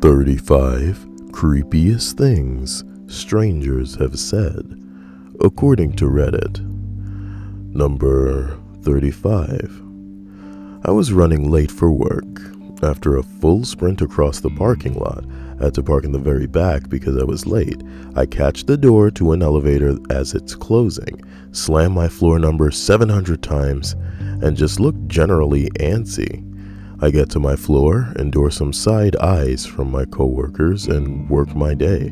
35 Creepiest Things Strangers Have Said, according to Reddit. Number 35. I was running late for work. After a full sprint across the parking lot, I had to park in the very back because I was late. I catch the door to an elevator as it's closing, slam my floor number 700 times, and just look generally antsy. I get to my floor, endure some side eyes from my coworkers, and work my day.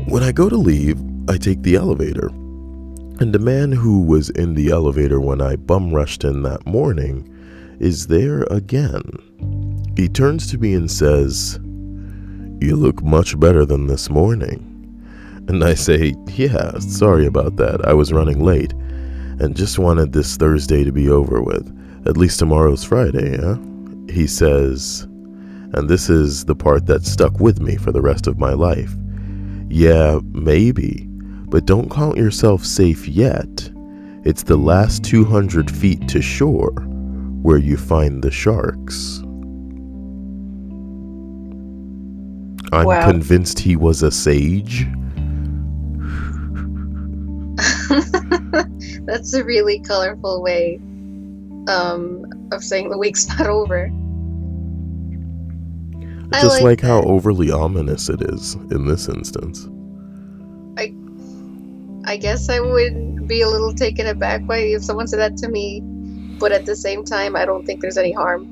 When I go to leave, I take the elevator, and the man who was in the elevator when I bum rushed in that morning is there again. He turns to me and says, "You look much better than this morning." And I say, "Yeah, sorry about that. I was running late and just wanted this Thursday to be over with. At least tomorrow's Friday, huh?" He says, and this is the part that stuck with me for the rest of my life, "Yeah, maybe, but don't count yourself safe yet. It's the last 200 feet to shore where you find the sharks." I'm Wow. convinced he was a sage. That's a really colorful way of saying the week's not over. I just like how overly ominous it is in this instance. I guess I would be a little taken aback by if someone said that to me, but at the same time, I don't think there's any harm.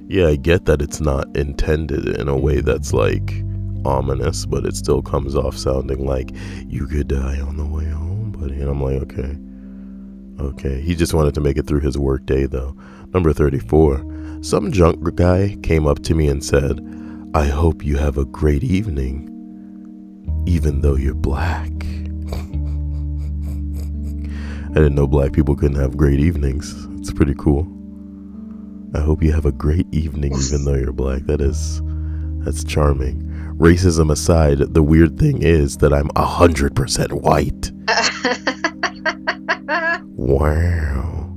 Yeah, I get that it's not intended in a way that's like ominous, but it still comes off sounding like you could die on the way home, buddy. And I'm like, okay. He just wanted to make it through his work day, though. Number 34. Some junk guy came up to me and said, "I hope you have a great evening, even though you're black." I didn't know black people couldn't have great evenings. It's pretty cool. I hope you have a great evening, even though you're black. That's charming. Racism aside, the weird thing is that I'm 100% white. Wow.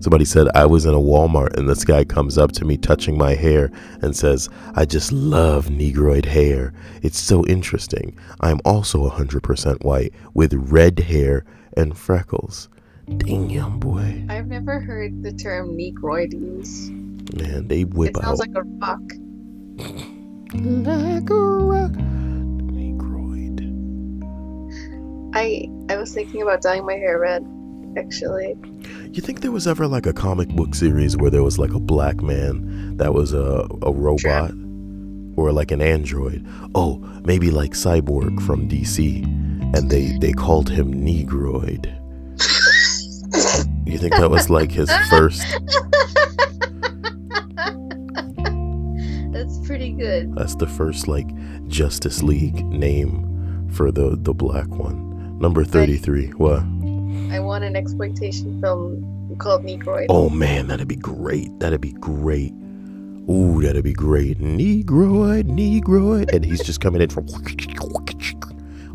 Somebody said I was in a Walmart and this guy comes up to me touching my hair and says, "I just love Negroid hair. It's so interesting. I'm also 100% white with red hair and freckles." Damn, boy. I've never heard the term Negroid used. Man, they whip It sounds out. like a rock. Like a rock. Negroid. I was thinking about dyeing my hair red, actually. You think there was ever like a comic book series where there was like a black man that was a robot? Or like an android? Oh, maybe like Cyborg from DC, and they called him Negroid. You think that was like his first? That's pretty good. That's the first like Justice League name for the black one. Number 33. What? I want an exploitation film called Negroid. Oh man, that'd be great. Ooh, that'd be great. Negroid. And he's just coming in from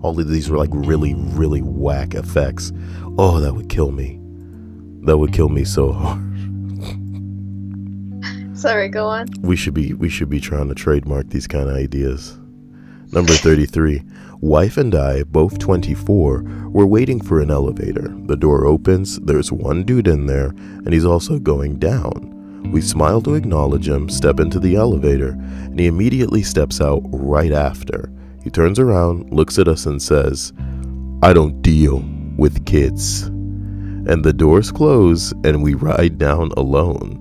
all of these were like really, really whack effects. Oh, that would kill me. That would kill me so hard. Sorry, go on. We should be trying to trademark these kind of ideas. Number 33. Wife and I, both 24, were waiting for an elevator. The door opens, there's one dude in there, and he's also going down. We smile to acknowledge him, step into the elevator, and he immediately steps out right after. He turns around, looks at us, and says, "I don't deal with kids." And the doors close, and we ride down alone.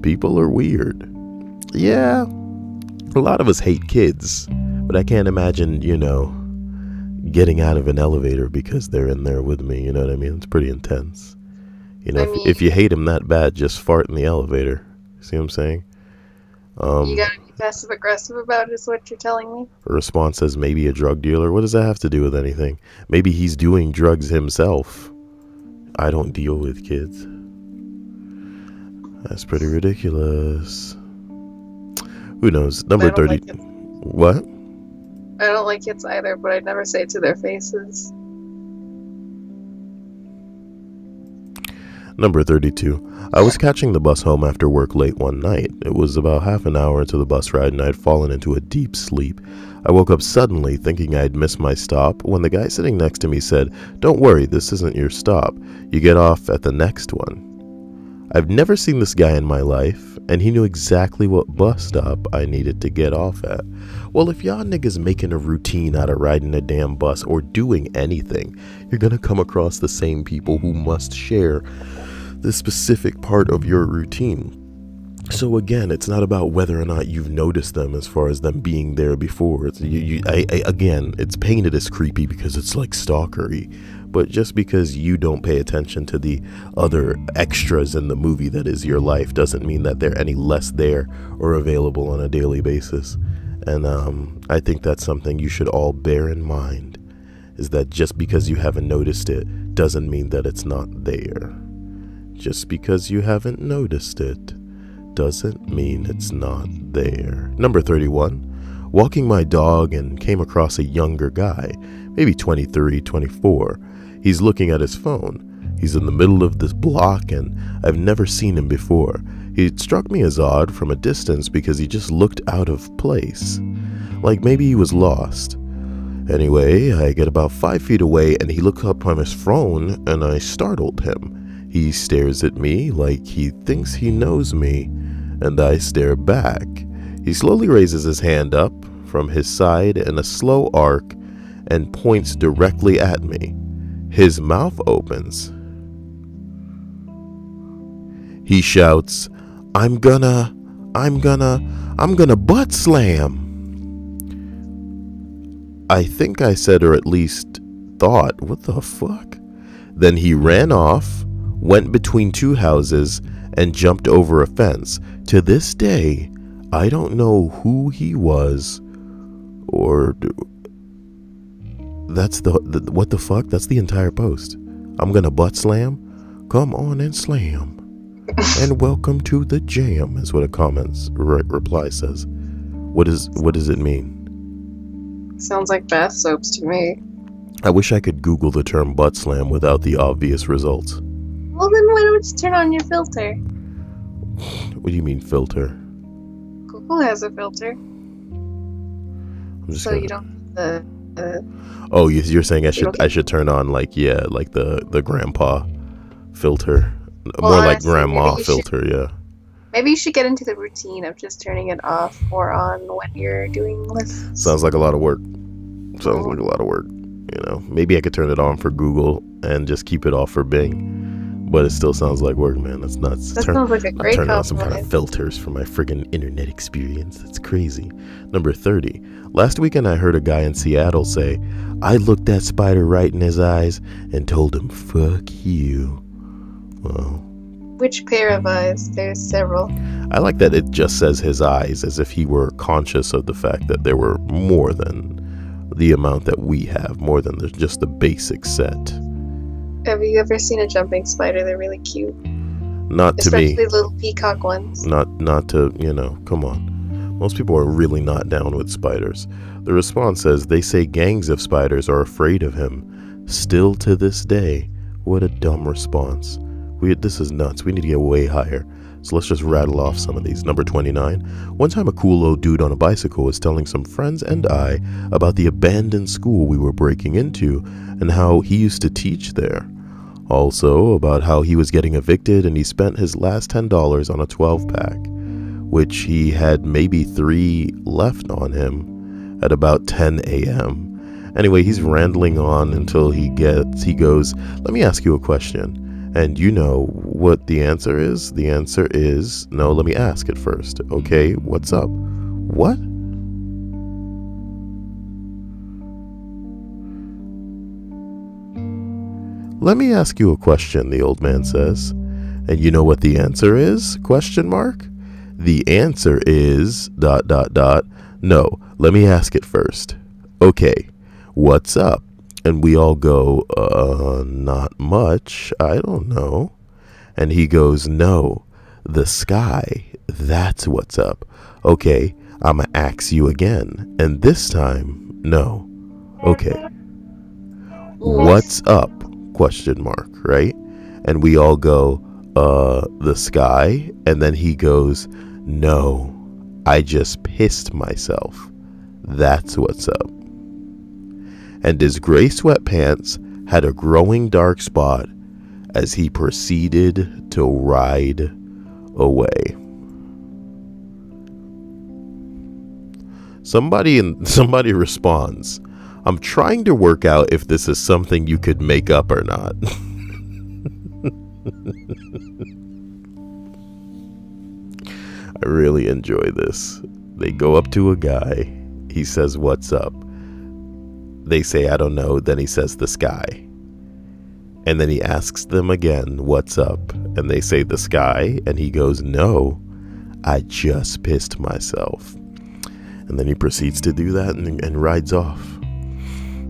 People are weird. Yeah, a lot of us hate kids, but I can't imagine, getting out of an elevator because they're in there with me. You know what I mean? It's pretty intense. If you hate them that bad, just fart in the elevator. See what I'm saying? You gotta be passive aggressive about it, is what you're telling me? A response says maybe a drug dealer. What does that have to do with anything? Maybe he's doing drugs himself. I don't deal with kids. That's pretty ridiculous. Who knows? Number 30. Like What? I don't like kids either, but I'd never say it to their faces. Number 32. I was catching the bus home after work late one night. It was about half an hour into the bus ride and I had fallen into a deep sleep. I woke up suddenly thinking I had missed my stop when the guy sitting next to me said, "Don't worry, this isn't your stop. You get off at the next one." I've never seen this guy in my life, and he knew exactly what bus stop I needed to get off at. Well, if y'all niggas making a routine out of riding a damn bus or doing anything, you're gonna come across the same people who must share this specific part of your routine. So again, it's not about whether or not you've noticed them as far as them being there before. Again, it's painted as creepy because it's like stalkery. But just because you don't pay attention to the other extras in the movie that is your life doesn't mean that they're any less there or available on a daily basis. And I think that's something you should all bear in mind, is that just because you haven't noticed it doesn't mean that it's not there. Just because you haven't noticed it doesn't mean it's not there. Number 31. Walking my dog and came across a younger guy, maybe 23, 24. He's looking at his phone. He's in the middle of this block and I've never seen him before. He struck me as odd from a distance because he just looked out of place. Like maybe he was lost. Anyway, I get about 5 feet away and he looks up on his phone and I startled him. He stares at me like he thinks he knows me, and I stare back. He slowly raises his hand up from his side in a slow arc and points directly at me. His mouth opens. He shouts, I'm gonna butt slam." I think I said, or at least thought, what the fuck? Then he ran off, went between two houses, and jumped over a fence. To this day, I don't know who he was, or that's what the fuck? That's the entire post. I'm gonna butt slam? Come on and slam. And welcome to the jam is what a comments reply says. What does it mean? Sounds like bath soaps to me. I wish I could Google the term butt slam without the obvious results. Well, then why don't you turn on your filter? What do you mean filter? Google has a filter. You don't oh, you're saying I should turn on like the grandpa filter, well, more honestly, like grandma filter, yeah. Maybe you should get into the routine of just turning it off or on when you're doing lists. Sounds like a lot of work. Sounds like a lot of work. You know, maybe I could turn it on for Google and just keep it off for Bing, but it still sounds like work, man. That's nuts. That sounds like a great turn on some kind of filters for my friggin' internet experience. That's crazy. Number 30. Last weekend I heard a guy in Seattle say, "I looked that spider right in his eyes and told him, fuck you." Well, which pair of eyes? There's several. I like that it just says his eyes, as if he were conscious of the fact that there were more than the amount that we have, more than just the basic set. Have you ever seen a jumping spider? They're really cute. Not to me. Especially little peacock ones. Not to, come on. Most people are really not down with spiders. The response says, they say gangs of spiders are afraid of him. Still to this day. What a dumb response. This is nuts. We need to get way higher. So let's just rattle off some of these. Number 29. One time a cool old dude on a bicycle was telling some friends and I about the abandoned school we were breaking into and how he used to teach there. Also about how he was getting evicted and he spent his last $10 on a 12-pack, which he had maybe 3 left on him at about 10 a.m. Anyway, he's rambling on until he goes, "Let me ask you a question." And you know what the answer is? The answer is, no, let me ask it first. Okay, what's up? What? Let me ask you a question, the old man says. And you know what the answer is? Question mark? The answer is ... No, let me ask it first. Okay, what's up? And we all go, not much, I don't know. And he goes, no, the sky, that's what's up. Okay, I'ma ask you again. And this time, no. Okay. What's up? Question mark, right? And we all go, the sky, and then he goes, no, I just pissed myself. That's what's up. And his gray sweatpants had a growing dark spot as he proceeded to ride away. Somebody responds, I'm trying to work out if this is something you could make up or not. I really enjoy this. They go up to a guy. He says, what's up? They say, I don't know. Then he says, the sky. And then he asks them again, what's up? And they say, the sky. And he goes, no, I just pissed myself. And then he proceeds to do that and rides off.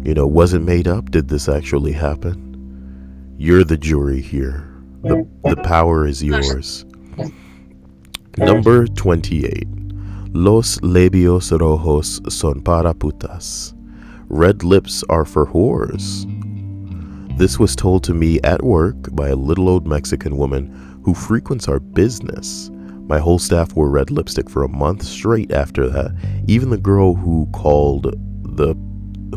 You know, was it made up? Did this actually happen? You're the jury here. The power is yours. Number 28. Los labios rojos son para putas. Red lips are for whores. This was told to me at work by a little old Mexican woman who frequents our business. My whole staff wore red lipstick for a month straight after that. Even the girl who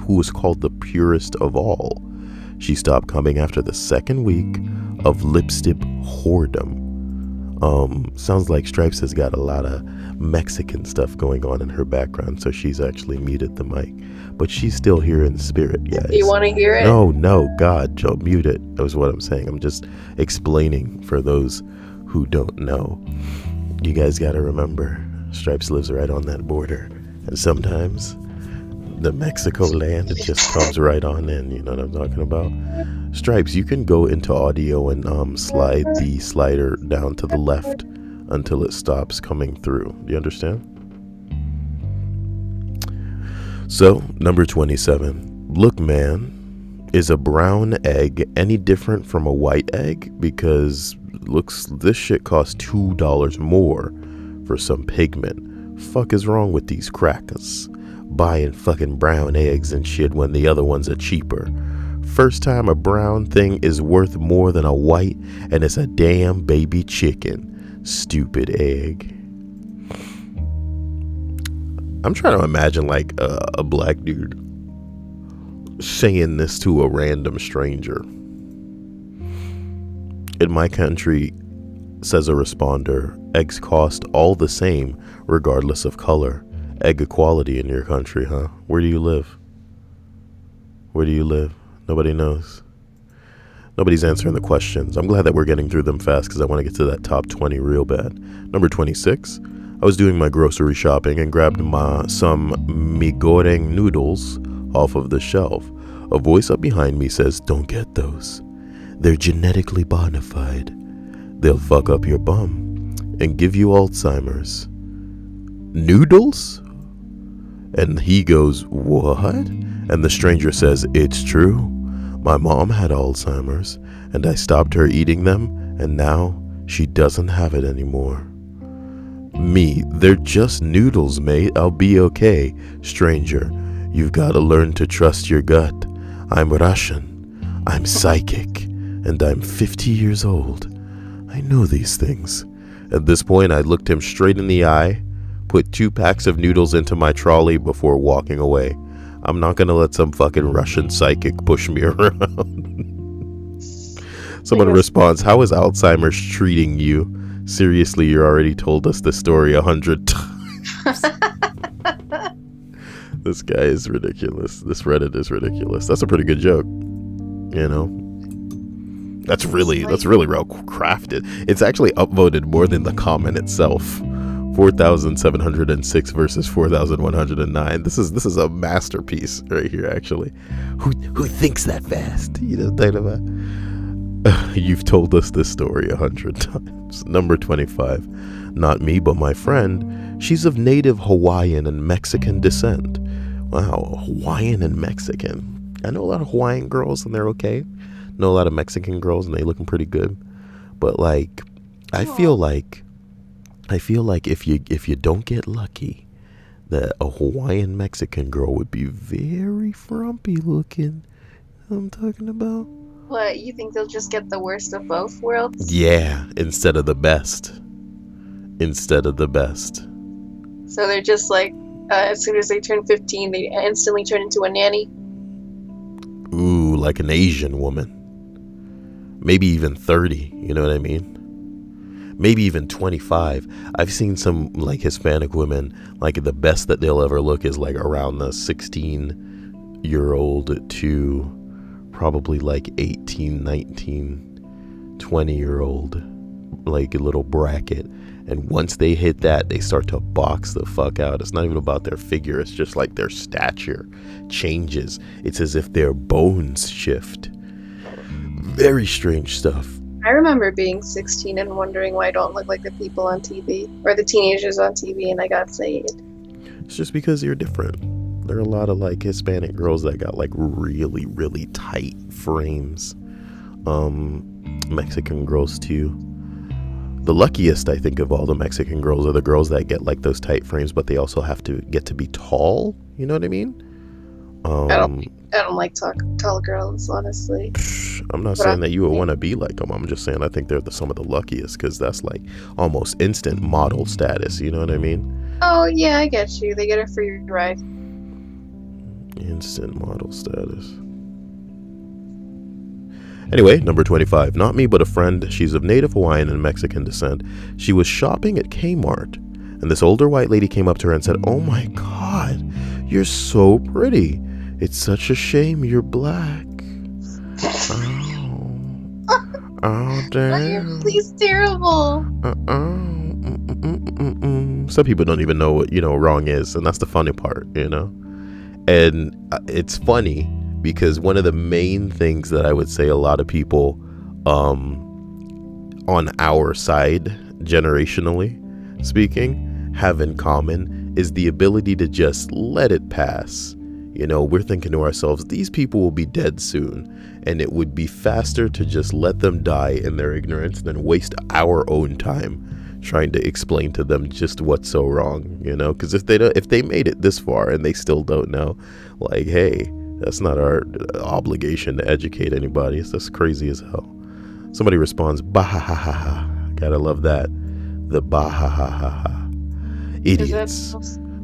was called the purest of all. She stopped coming after the second week of lipstick whoredom. Sounds like Stripes has got a lot of Mexican stuff going on in her background, so she's actually muted the mic. But she's still here in spirit, guys. Do you want to hear it? No, God, don't mute it. That was what I'm saying. I'm just explaining for those who don't know. You guys got to remember, Stripes lives right on that border. And sometimes the Mexico land, it just comes right on in. You know what I'm talking about? Stripes, you can go into audio and slide the slider down to the left until it stops coming through. Do you understand? So, number 27. Look, man, is a brown egg any different from a white egg? Because looks this shit costs $2 more for some pigment. Fuck is wrong with these crackers? Buying fucking brown eggs and shit when the other ones are cheaper. First time a brown thing is worth more than a white, and it's a damn baby chicken. Stupid egg. I'm trying to imagine like a black dude saying this to a random stranger. In my country, says a responder, eggs cost all the same regardless of color. Egg equality in your country, huh? Where do you live? Where do you live? Nobody knows. Nobody's answering the questions. I'm glad that we're getting through them fast because I want to get to that top 20 real bad. Number 26. I was doing my grocery shopping and grabbed some mi goreng noodles off of the shelf. A voice up behind me says, don't get those. They're genetically modified. They'll fuck up your bum and give you Alzheimer's. Noodles? And he goes, what? And the stranger says, it's true. My mom had Alzheimer's and I stopped her eating them, and now she doesn't have it anymore. Me, they're just noodles, mate. I'll be okay. Stranger, you've got to learn to trust your gut. I'm Russian. I'm psychic. And I'm 50 years old. I know these things. At this point, I looked him straight in the eye, put 2 packs of noodles into my trolley before walking away. I'm not going to let some fucking Russian psychic push me around. Someone responds, how is Alzheimer's treating you? Seriously, you already told us this story 100 times. This guy is ridiculous. This Reddit is ridiculous. That's a pretty good joke. You know? That's really well crafted. It's actually upvoted more than the comment itself. 4,706 versus 4,109. This is a masterpiece right here, actually. Who thinks that fast? You know, talking about. You've told us this story 100 times. Number 25. Not me, but my friend. She's of native Hawaiian and Mexican descent. Wow, Hawaiian and Mexican. I know a lot of Hawaiian girls and they're okay. Know a lot of Mexican girls and they looking pretty good. But like, I feel like if you don't get lucky, that a Hawaiian Mexican girl would be very frumpy looking. You know what I'm talking about? What, you think they'll just get the worst of both worlds? Yeah, instead of the best. Instead of the best. So they're just like, as soon as they turn 15, they instantly turn into a nanny? Ooh, like an Asian woman. Maybe even 30, you know what I mean? Maybe even 25. I've seen some like Hispanic women, like the best that they'll ever look is like around the 16-year-old to probably like 18, 19, 20-year-old, like a little bracket. And once they hit that, they start to box the fuck out. It's not even about their figure. It's just like their stature changes. It's as if their bones shift. Very strange stuff. I remember being 16 and wondering why I don't look like the people on TV, or the teenagers on TV, and I got saved. It's just because you're different. There are a lot of like Hispanic girls that got like really, really tight frames. Mexican girls too. The luckiest, I think, of all the Mexican girls are the girls that get like those tight frames, but they also have to get to be tall. You know what I mean? I don't like tall girls, honestly. I'm not saying that you would want to be like them. I'm just saying I think they're some of the luckiest, because that's like almost instant model status. You know what I mean? Oh, yeah, I get you. They get a free ride. Instant model status. Anyway, number 25. Not me, but a friend. She's of Native Hawaiian and Mexican descent. She was shopping at Kmart, and this older white lady came up to her and said, "Oh my God, you're so pretty. It's such a shame you're black." Oh, damn. Please, terrible. Some people don't even know what, wrong is, and that's the funny part, And it's funny because one of the main things that I would say a lot of people on our side, generationally speaking, have in common is the ability to just let it pass. We're thinking to ourselves, these people will be dead soon, and it would be faster to just let them die in their ignorance than waste our own time trying to explain to them just what's so wrong, because if they made it this far and they still don't know, like, hey, that's not our obligation to educate anybody. It's just crazy as hell. Somebody responds, bah ha ha ha ha. Gotta love that. The bah ha ha ha ha. Idiots.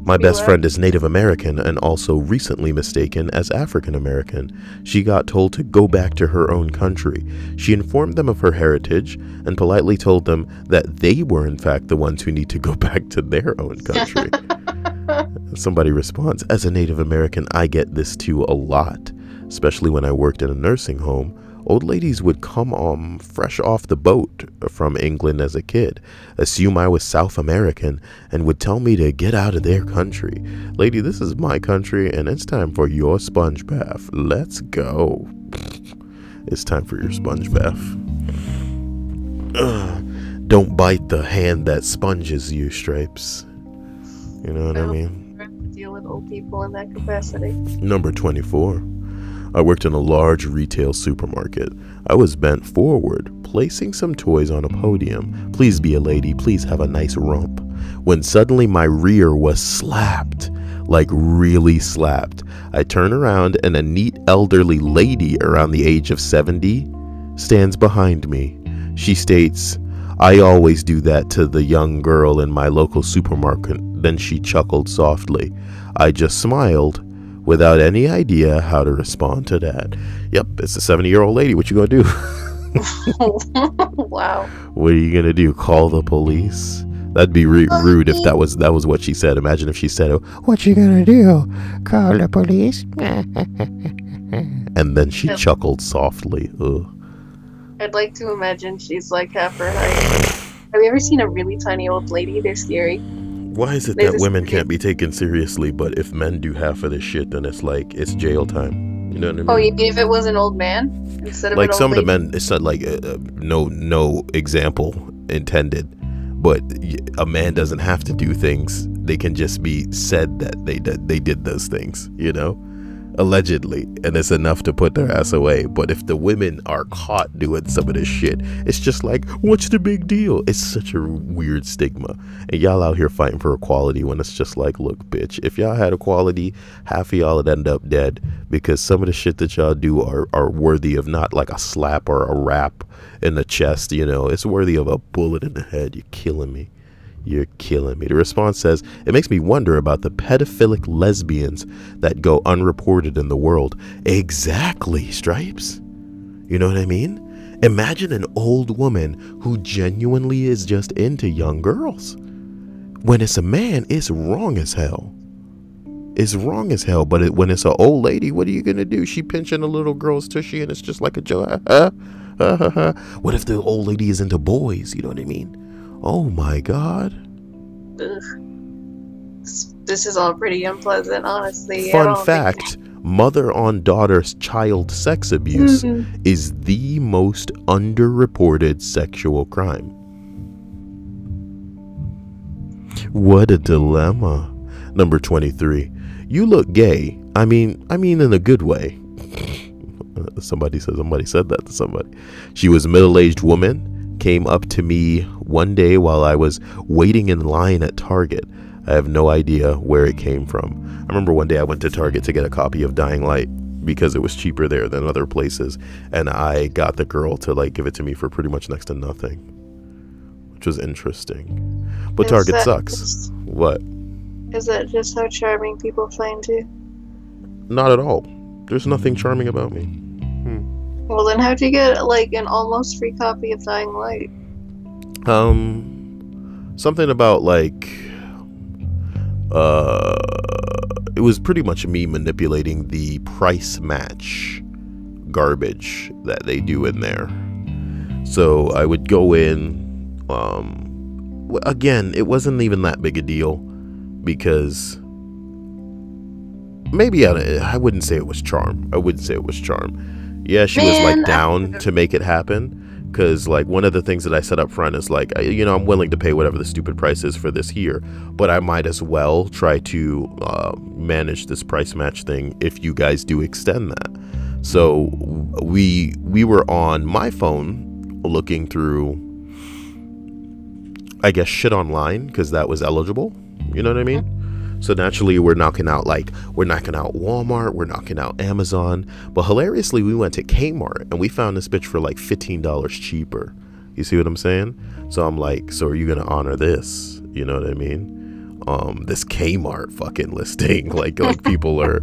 My best friend is Native American and also recently mistaken as African American. She got told to go back to her own country. She informed them of her heritage and politely told them that they were in fact the ones who need to go back to their own country. Somebody responds, as a Native American, I get this too a lot, especially when I worked in a nursing home. Old ladies would come fresh off the boat from England as a kid, assume I was South American, and would tell me to get out of their country. Lady, this is my country, and it's time for your sponge bath. Let's go. It's time for your sponge bath. Don't bite the hand that sponges you, Stripes. You know what I mean? I have to deal with old people in that capacity. Number 24. I worked in a large retail supermarket. I was bent forward, placing some toys on a podium. Please be a lady, please have a nice rump. When suddenly my rear was slapped, like really slapped. I turn around and a neat elderly lady around the age of 70 stands behind me. She states, I always do that to the young girl in my local supermarket. Then she chuckled softly. I just smiled, without any idea how to respond to that. Yep, it's a 70-year-old lady. What you gonna do? Wow. What are you gonna do? Call the police? That'd be rude if that was what she said. Imagine if she said, "What you gonna do? Call the police?" And then she chuckled softly. Ugh. I'd like to imagine she's like half her height. Have you ever seen a really tiny old lady? They're scary. Why is it that women can't be taken seriously, but if men do half of this shit, then it's like, it's jail time. You know what I mean? Oh, you mean if it was an old man instead of like an old some lady? of the men, it's not like no example intended, but a man doesn't have to do things. They can just be said that they did those things. allegedly, and it's enough to put their ass away. But if the women are caught doing some of this shit, it's just like, what's the big deal? It's such a weird stigma, and y'all out here fighting for equality when it's just like, look, bitch, if y'all had equality, half of y'all would end up dead, because some of the shit that y'all do are worthy of not like a slap or a rap in the chest, you know, it's worthy of a bullet in the head. You're killing me. You're killing me. The response says, it makes me wonder about the pedophilic lesbians that go unreported in the world. Exactly, Stripes. You know what I mean? Imagine an old woman who genuinely is just into young girls. When it's a man, it's wrong as hell. It's wrong as hell. But when it's an old lady, what are you going to do? She pinching a little girl's tushy and it's just like a joke. What if the old lady is into boys? You know what I mean? Oh my God. Ugh. This is all pretty unpleasant, honestly. Fun fact, mother on daughter's child sex abuse is the most underreported sexual crime. What a dilemma. Number 23. You look gay. I mean in a good way. Somebody said that to somebody. She was a middle-aged woman. Came up to me one day while I was waiting in line at Target. I have no idea where it came from. I remember one day I went to Target to get a copy of Dying Light because it was cheaper there than other places, and I got the girl to like give it to me for pretty much next to nothing, which was interesting. But Target sucks. What? Is that just how charming people find you? Not at all. There's nothing charming about me. Well, then how'd you get like an almost free copy of Dying Light? Something about like, it was pretty much me manipulating the price match garbage that they do in there. So I would go in, again, it wasn't even that big a deal because maybe I wouldn't say it was charm. Yeah, she was like down to make it happen, because like one of the things that I said up front is like, you know, I'm willing to pay whatever the stupid price is for this here, but I might as well try to manage this price match thing if you guys do extend that. So we were on my phone looking through, I guess, shit online, because that was eligible. You know what I mean? So naturally, we're knocking out Walmart, we're knocking out Amazon. But hilariously, we went to Kmart and we found this bitch for like $15 cheaper. You see what I'm saying? So I'm like, so are you going to honor this? You know what I mean? This Kmart fucking listing, like people are,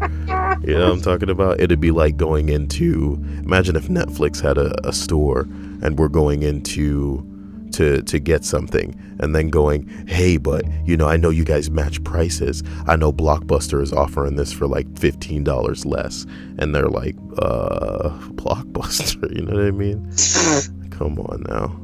you know what I'm talking about? It'd be like going into, imagine if Netflix had a store and we're going into to get something and then going, hey, but you know, I know you guys match prices. I know Blockbuster is offering this for like $15 less, and they're like, Blockbuster, you know what I mean? Come on now.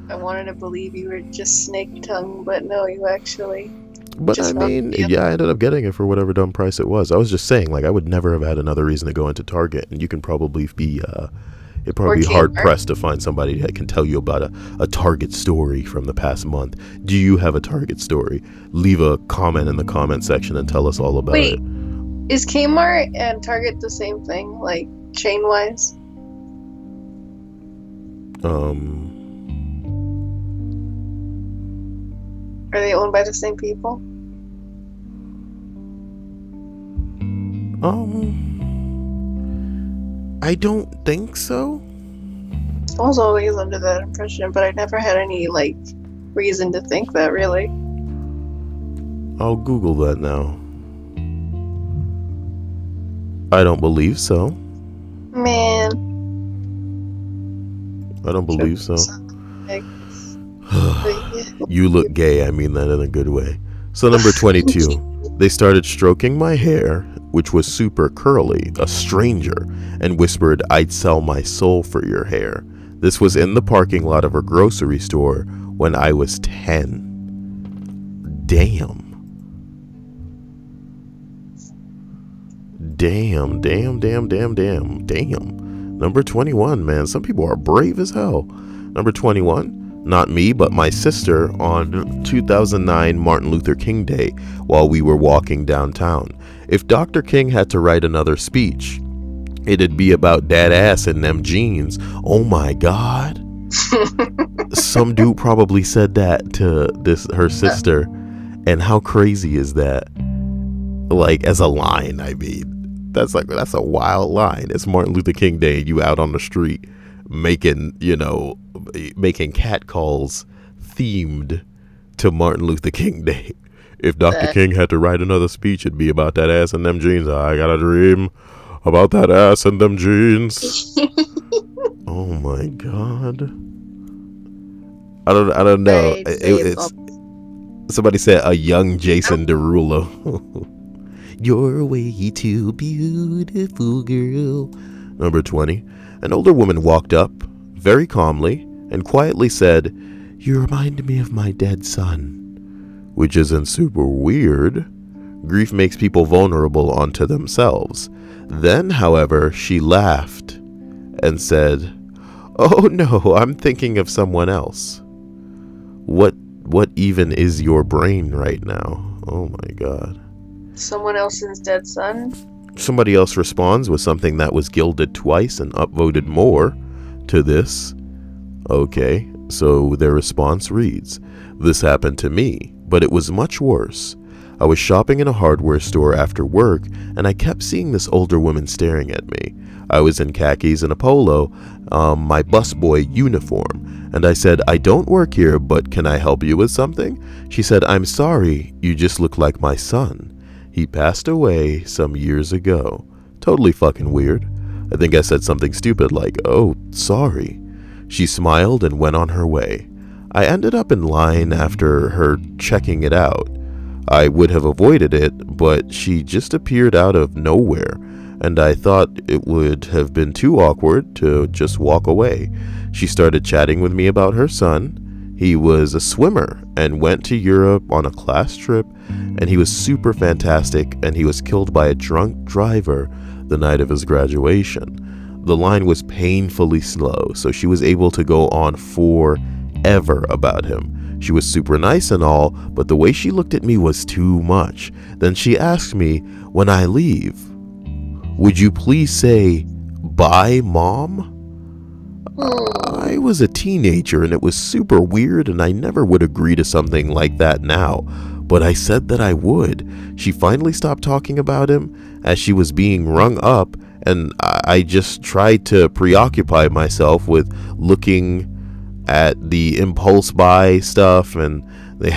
I wanted to believe you were just snake tongue, but no, you actually. But I mean, yeah, I ended up getting it for whatever dumb price it was. I was just saying, like, I would never have had another reason to go into Target, and you can probably be it'd probably be hard pressed to find somebody that can tell you about a Target story from the past month. Do you have a Target story? Leave a comment in the comment section and tell us all about it. Wait, is Kmart and Target the same thing, like chain wise? Are they owned by the same people? I don't think so. I was always under that impression, but I never had any, like, reason to think that, really. I'll Google that now. I don't believe so. Man. I don't believe so. You look gay, I mean that in a good way. So number 22. They started stroking my hair, which was super curly, a stranger, and whispered, I'd sell my soul for your hair. This was in the parking lot of a grocery store when I was 10. Damn. Damn. Number 21, man. Some people are brave as hell. Number 21. Not me, but my sister on 2009 Martin Luther King Day while we were walking downtown. If Dr. King had to write another speech, it'd be about that ass and them jeans. Oh my God. Some dude probably said that to her sister. And how crazy is that? Like, as a line, I mean, that's a wild line. It's Martin Luther King Day, you out on the street making cat calls themed to Martin Luther King Day. If Dr. King had to write another speech, it'd be about that ass and them jeans. I got a dream about that ass and them jeans. Oh my God. I don't know. It's somebody said a young Jason Derulo. You're way too beautiful, girl. Number 20. An older woman walked up very calmly and quietly said, "You remind me of my dead son." Which isn't super weird. Grief makes people vulnerable onto themselves. Then, however, she laughed and said, "Oh no, I'm thinking of someone else." What even is your brain right now? Oh my God. Someone else's dead son? Somebody else responds with something that was gilded twice and upvoted more to this. Okay, so their response reads, "This happened to me, but it was much worse. I was shopping in a hardware store after work, and I kept seeing this older woman staring at me. I was in khakis and a polo, my busboy uniform, and I said, 'I don't work here, but can I help you with something?' She said, 'I'm sorry, you just look like my son. He passed away some years ago.'" Totally fucking weird. I think I said something stupid like, "Oh, sorry." She smiled and went on her way. I ended up in line after her checking it out. I would have avoided it, but she just appeared out of nowhere, and I thought it would have been too awkward to just walk away. She started chatting with me about her son. He was a swimmer and went to Europe on a class trip, and he was super fantastic, and he was killed by a drunk driver the night of his graduation. The line was painfully slow, so she was able to go on forever about him. She was super nice and all, but the way she looked at me was too much. Then she asked me, "When I leave, would you please say, 'Bye, Mom?'" I was a teenager and it was super weird, and I never would agree to something like that now, but I said that I would. She finally stopped talking about him as she was being rung up, and I just tried to preoccupy myself with looking at the impulse buy stuff, and they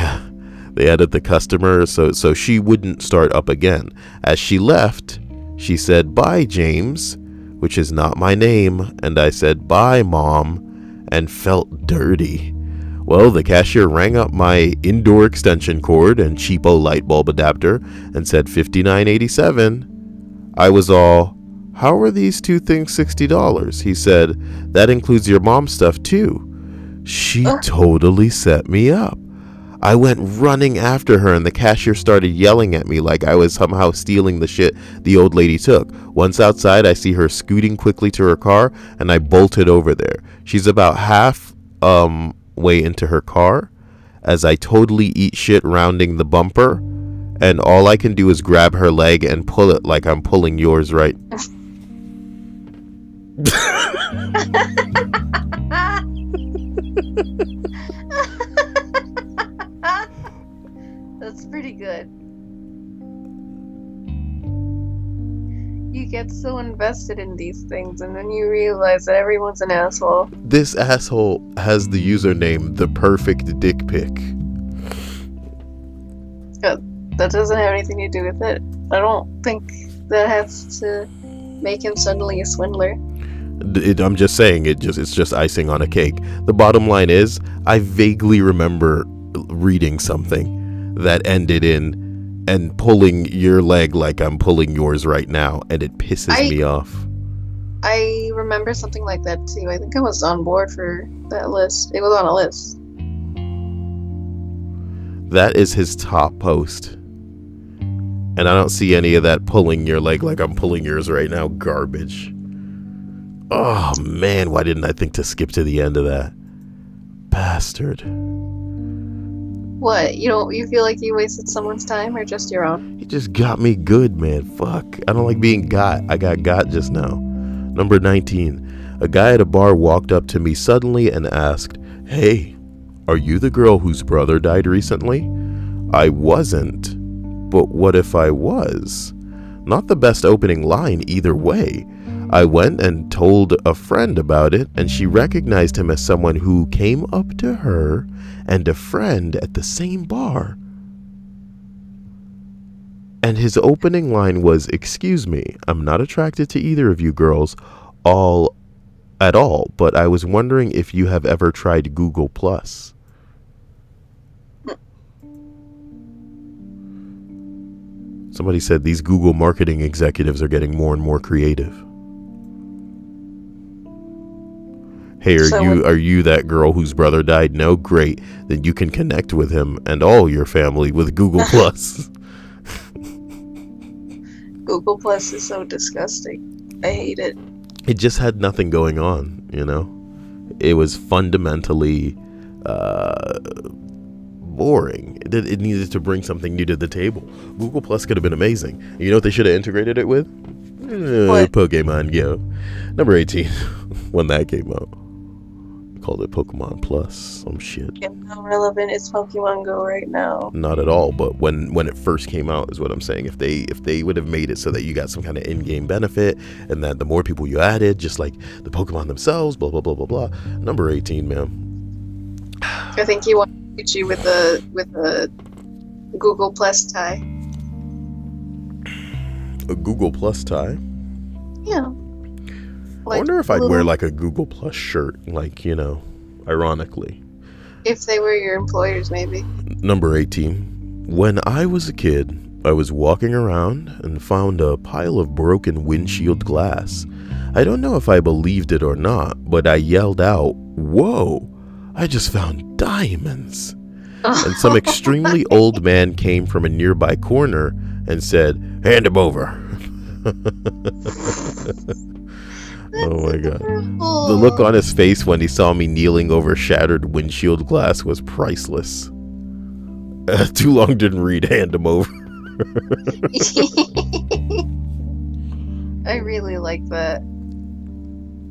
added the customer so she wouldn't start up again. As she left, she said, "Bye, James," which is not my name, and I said, "Bye, Mom," and felt dirty. Well, the cashier rang up my indoor extension cord and cheapo light bulb adapter and said $59.87. I was all, "How are these two things $60? He said, "That includes your mom's stuff too." She totally set me up. I went running after her, and the cashier started yelling at me like I was somehow stealing the shit the old lady took. Once outside, I see her scooting quickly to her car, and I bolted over there. She's about half way into her car as I totally eat shit rounding the bumper, and all I can do is grab her leg and pull it like I'm pulling yours right. That's pretty good. You get so invested in these things, and then you realize that everyone's an asshole. This asshole has the username The Perfect Dick Pic. That doesn't have anything to do with it. I don't think that has to make him suddenly a swindler. I'm just saying, it's just icing on a cake. The bottom line is, I vaguely remember reading something that ended in "and pulling your leg like I'm pulling yours right now," and it pisses me off. I remember something like that too. I think I was on board for that list. It was on a list. That is his top post, and I don't see any of that "pulling your leg like I'm pulling yours right now" garbage. Oh man, why didn't I think to skip to the end of that? Bastard. What? You feel like you wasted someone's time or just your own? He just got me good, man. Fuck. I don't like being got. I got just now. Number 19. A guy at a bar walked up to me suddenly and asked, "Hey, are you the girl whose brother died recently?" I wasn't. But what if I was? Not the best opening line either way. I went and told a friend about it, and she recognized him as someone who came up to her and a friend at the same bar. And his opening line was, "Excuse me, I'm not attracted to either of you girls at all, but I was wondering if you have ever tried Google Plus." Somebody said these Google marketing executives are getting more and more creative. Hey, are you that girl whose brother died? No, great. Then you can connect with him and all your family with Google Plus. Google Plus is so disgusting. I hate it. It just had nothing going on, you know? It was fundamentally boring. It needed to bring something new to the table. Google Plus could have been amazing. You know what they should have integrated it with? Pokemon Go. Number 18. When that came out. Called it Pokemon Plus, some shit. How relevant is Pokemon Go right now? Not at all, but when it first came out is what I'm saying. If they would have made it so that you got some kind of in-game benefit, and that the more people you added, just like the Pokemon themselves, blah blah blah blah blah. Number 18, man. I think he wanted to hit you with a Google Plus tie. A Google Plus tie? Yeah. I wonder if I'd wear like a Google Plus shirt, like, you know, ironically. If they were your employers, maybe. Number 18. When I was a kid, I was walking around and found a pile of broken windshield glass. I don't know if I believed it or not, but I yelled out, "Whoa, I just found diamonds." And some extremely old man came from a nearby corner and said, "Hand him over." Oh my god. The look on his face when he saw me kneeling over shattered windshield glass was priceless. Too long didn't read "hand him over." I really like that.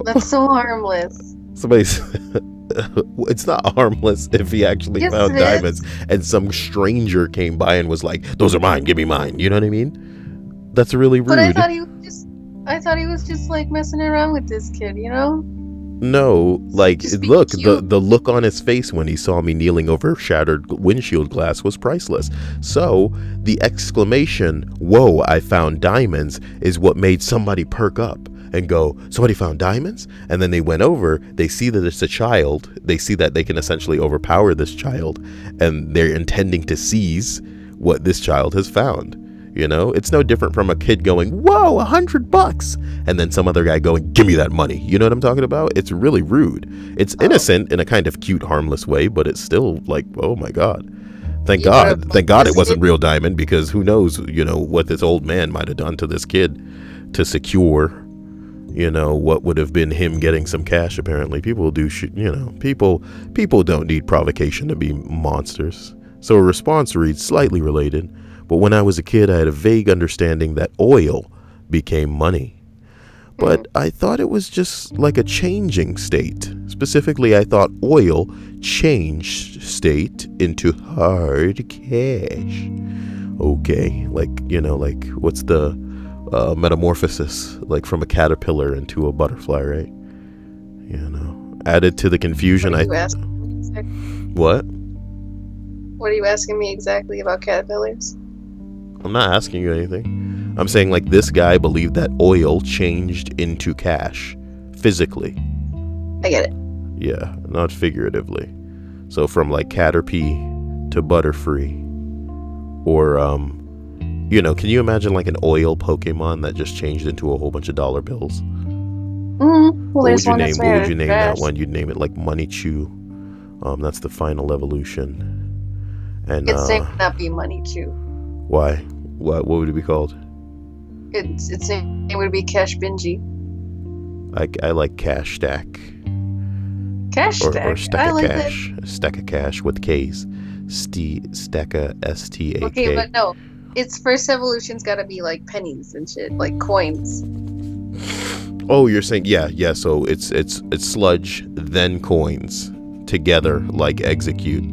That's so harmless. Somebody said, it's not harmless if he actually found diamonds and some stranger came by and was like, "Those are mine, give me mine." You know what I mean? That's really rude. But I thought he was just like messing around with this kid, you know? No, like, look, the look on his face when he saw me kneeling over shattered windshield glass was priceless. So the exclamation, "Whoa, I found diamonds," is what made somebody perk up and go, "Somebody found diamonds?" And then they went over, they see that it's a child, they see that they can essentially overpower this child, and they're intending to seize what this child has found. You know, it's no different from a kid going, "Whoa, $100," and then some other guy going, "Give me that money." You know what I'm talking about? It's really rude. It's innocent in a kind of cute, harmless way, but it's still like, oh my god. Thank God it wasn't real diamond, because who knows, you know, what this old man might have done to this kid to secure, you know, what would have been him getting some cash. Apparently people do you know, people don't need provocation to be monsters. So a response reads, slightly related: "But when I was a kid, I had a vague understanding that oil became money. But I thought it was just like a changing state. Specifically, I thought oil changed state into hard cash." Okay, like, you know, like, what's the metamorphosis, like from a caterpillar into a butterfly, right? You know, added to the confusion. What? What are you asking me exactly about caterpillars? I'm not asking you anything. I'm saying, like, this guy believed that oil changed into cash physically. I get it. Yeah, not figuratively. So from like Caterpie to Butterfree, or you know, can you imagine like an oil Pokemon that just changed into a whole bunch of dollar bills? Well, what would you name that one? You'd name it like Money Chew. That's the final evolution. And its name would not be Money Chew. Why? What would it be called? Its name would be Cash Bingy. I like Cash Stack. Cash Stack. Or Stack I of like Cash. That. A Stack of Cash with K's. Steka, S-T-A-K. Okay, but no. Its first evolution's gotta be like pennies and shit, like coins. Oh, you're saying yeah. So it's sludge then coins together like execute.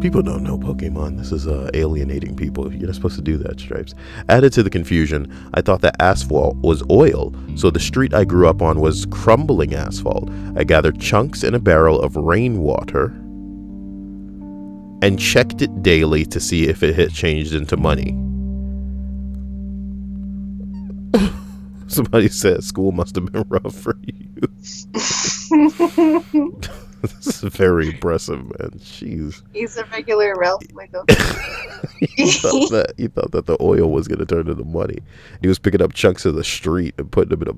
People don't know Pokemon. This is alienating people. You're not supposed to do that, Stripes. Added to the confusion, I thought that asphalt was oil, so the street I grew up on was crumbling asphalt. I gathered chunks in a barrel of rainwater and checked it daily to see if it had changed into money. Somebody said school must have been rough for you. This is very impressive, man. Jeez. He's a regular Ralph Wiggum. He thought that the oil was going to turn into money. He was picking up chunks of the street and putting them in a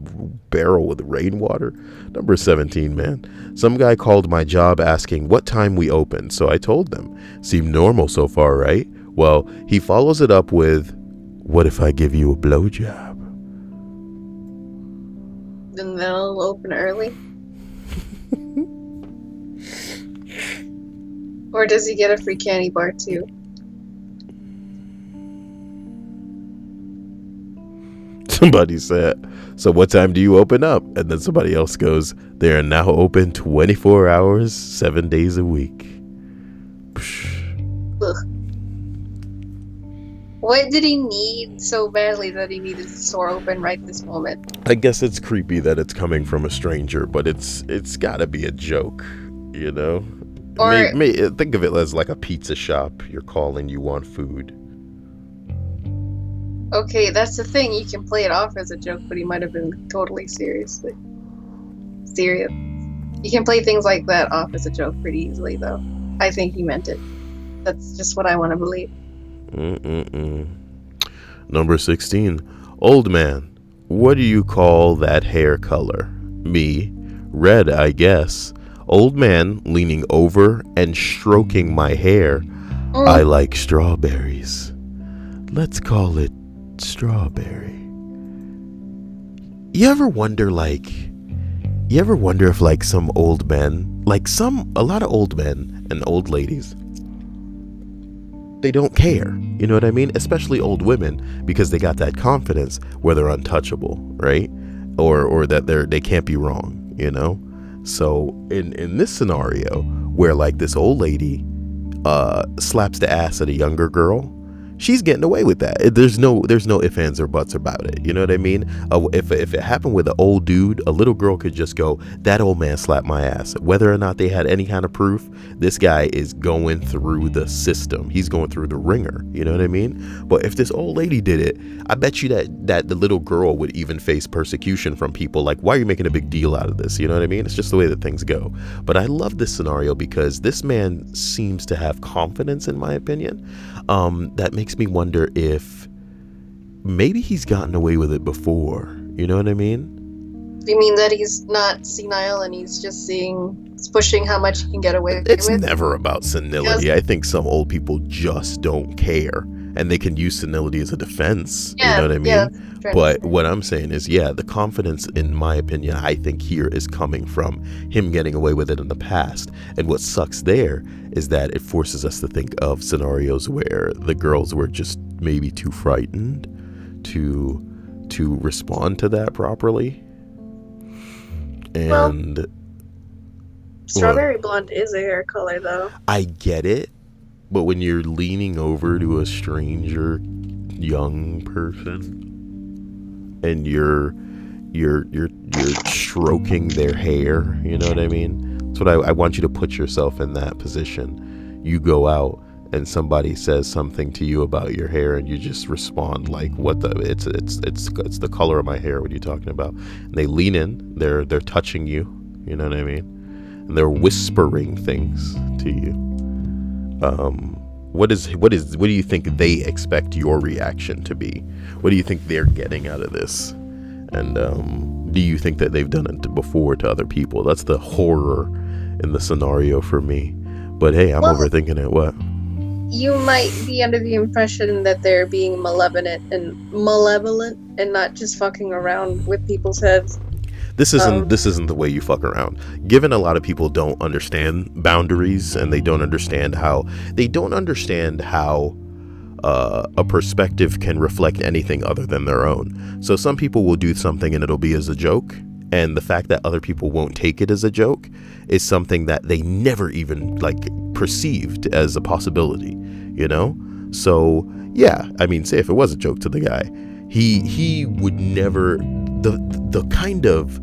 barrel with rainwater. Number 17, man. Some guy called my job asking what time we open, so I told them. Seemed normal so far, right? Well, he follows it up with, what if I give you a blowjob? Then they'll open early. Or does he get a free candy bar too? Somebody said, so what time do you open up? And then somebody else goes, they are now open 24 hours, 7 days a week. Ugh. What did he need so badly that he needed the store open right this moment? I guess it's creepy that it's coming from a stranger, but it's gotta be a joke, you know? Or think of it as like a pizza shop. You're calling, you want food. okay, that's the thing. You can play it off as a joke, but he might have been totally serious. You can play things like that off as a joke pretty easily, though. I think he meant it. That's just what I want to believe. Number 16. Old man, what do you call that hair color? Me, red, I guess. Old man leaning over and stroking my hair. I like strawberries. Let's call it strawberry. You ever wonder if like some old men, a lot of old men and old ladies, they don't care, you know what I mean? Especially old women, because they got that confidence where they're untouchable, right? Or that they can't be wrong, you know? So in this scenario where like this old lady slaps the ass at a younger girl, she's getting away with that. There's no ifs, ands, or buts about it. You know what I mean? If it happened with an old dude, a little girl could just go, that old man slapped my ass. Whether or not they had any kind of proof, this guy is going through the system. He's going through the ringer. You know what I mean? But if this old lady did it, I bet you that the little girl would even face persecution from people like, why are you making a big deal out of this? You know what I mean? It's just the way that things go. But I love this scenario because this man seems to have confidence, in my opinion. That makes me wonder if maybe he's gotten away with it before. You know what I mean? Do you mean that he's not senile and he's just pushing how much he can get away with? It's never about senility. I think some old people just don't care, and they can use senility as a defense. Yeah, you know what I mean? Yeah, but what I'm saying is, the confidence, in my opinion, I think here is coming from him getting away with it in the past. And what sucks there is that it forces us to think of scenarios where the girls were just maybe too frightened to respond to that properly. And strawberry blonde is a hair color, though. I get it, but when you're leaning over to a stranger young person and you're stroking their hair, you know what I mean? That's what I want you to put yourself in that position. You go out and somebody says something to you about your hair, and you just respond like, "What the? It's the color of my hair. What are you talking about?" And they lean in. They're touching you. You know what I mean? And they're whispering things to you. What do you think they expect your reaction to be? What do you think they're getting out of this? And do you think that they've done it before to other people? That's the horror in the scenario for me. But hey, I'm overthinking it. What? You might be under the impression that they're being malevolent and not just fucking around with people's heads. This isn't the way you fuck around. Given a lot of people don't understand boundaries, and they don't understand how a perspective can reflect anything other than their own. So some people will do something and it'll be as a joke, and the fact that other people won't take it as a joke is something that they never even like perceived as a possibility, you know? So yeah, I mean, say if it was a joke to the guy, he would never, the kind of,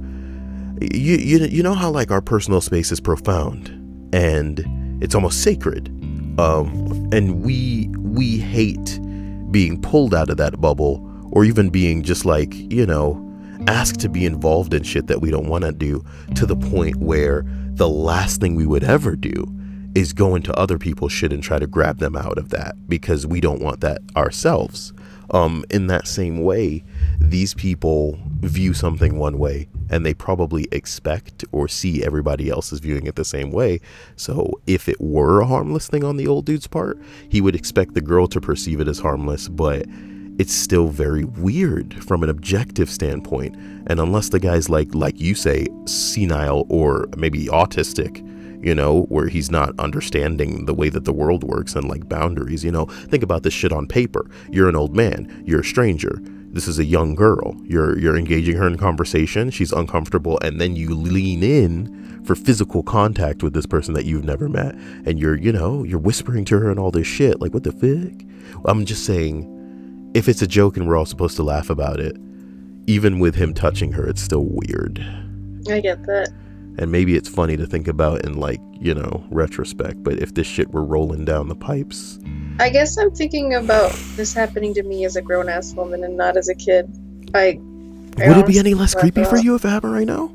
you know how like our personal space is profound and it's almost sacred, and we hate being pulled out of that bubble, or even being just like, you know, asked to be involved in shit that we don't want to do, to the point where the last thing we would ever do is go into other people's shit and try to grab them out of that, because we don't want that ourselves. In that same way, these people view something one way, and they probably expect or see everybody else is viewing it the same way. So if it were a harmless thing on the old dude's part, he would expect the girl to perceive it as harmless, but it's still very weird from an objective standpoint. And unless the guy's like you say, senile or maybe autistic, you know, where he's not understanding the way that the world works and like boundaries, you know, think about this shit on paper. You're an old man, you're a stranger, this is a young girl, you're engaging her in conversation, she's uncomfortable, and then you lean in for physical contact with this person that you've never met, and you're whispering to her and all this shit, like, what the fuck? I'm just saying, if it's a joke and we're all supposed to laugh about it, even with him touching her, it's still weird. I get that. And maybe it's funny to think about in, like, you know, retrospect, but if this shit were rolling down the pipes. I guess I'm thinking about this happening to me as a grown-ass woman and not as a kid. Would it be any less creepy for you if it happened right now?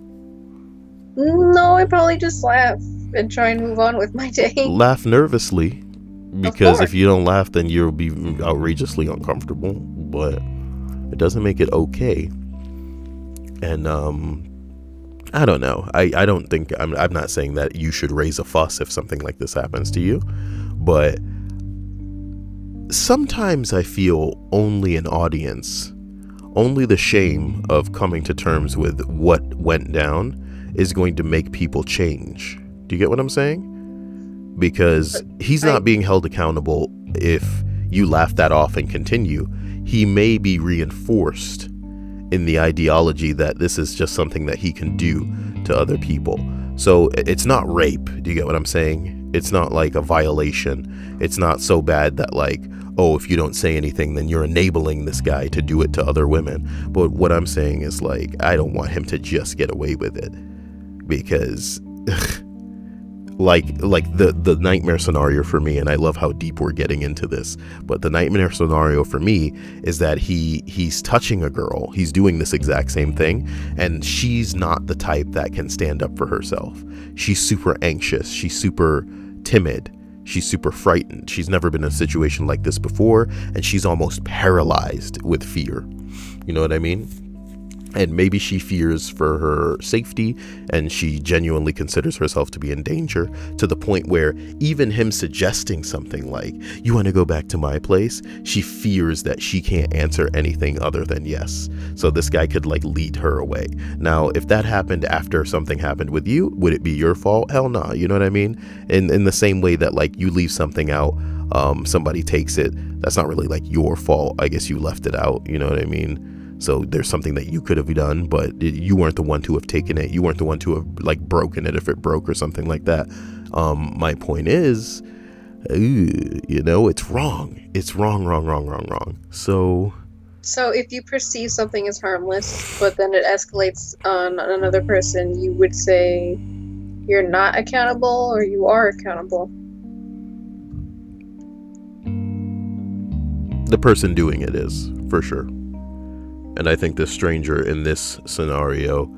No, I'd probably just laugh and try and move on with my day. Laugh nervously, because if you don't laugh, then you'll be outrageously uncomfortable, but it doesn't make it okay. And, I don't know. I don't think, I'm not saying that you should raise a fuss if something like this happens to you, but sometimes I feel only an audience, only the shame of coming to terms with what went down is going to make people change. Do you get what I'm saying? Because he's not being held accountable if you laugh that off and continue. He may be reinforced in the ideology that this is just something that he can do to other people. So it's not rape. Do you get what I'm saying? It's not like a violation. It's not so bad that like, oh, if you don't say anything, then you're enabling this guy to do it to other women. But what I'm saying is like, I don't want him to just get away with it, because like the nightmare scenario for me, and I love how deep we're getting into this, but the nightmare scenario for me is that he's touching a girl, he's doing this exact same thing, and she's not the type that can stand up for herself. She's super anxious, she's super timid, she's super frightened, she's never been in a situation like this before, and she's almost paralyzed with fear. You know what I mean? And maybe she fears for her safety, and she genuinely considers herself to be in danger, to the point where even him suggesting something like, you want to go back to my place, she fears that she can't answer anything other than yes. So this guy could like lead her away. Now, if that happened after something happened with you, would it be your fault? Hell no. You know what I mean? In the same way that like you leave something out, somebody takes it, that's not really like your fault. I guess you left it out. You know what I mean? So there's something that you could have done, but you weren't the one to have taken it. You weren't the one to have like broken it if it broke or something like that. My point is, you know, it's wrong. It's wrong. So if you perceive something as harmless, but then it escalates on another person, you would say you're not accountable, or you are accountable? The person doing it is, for sure. And I think this stranger in this scenario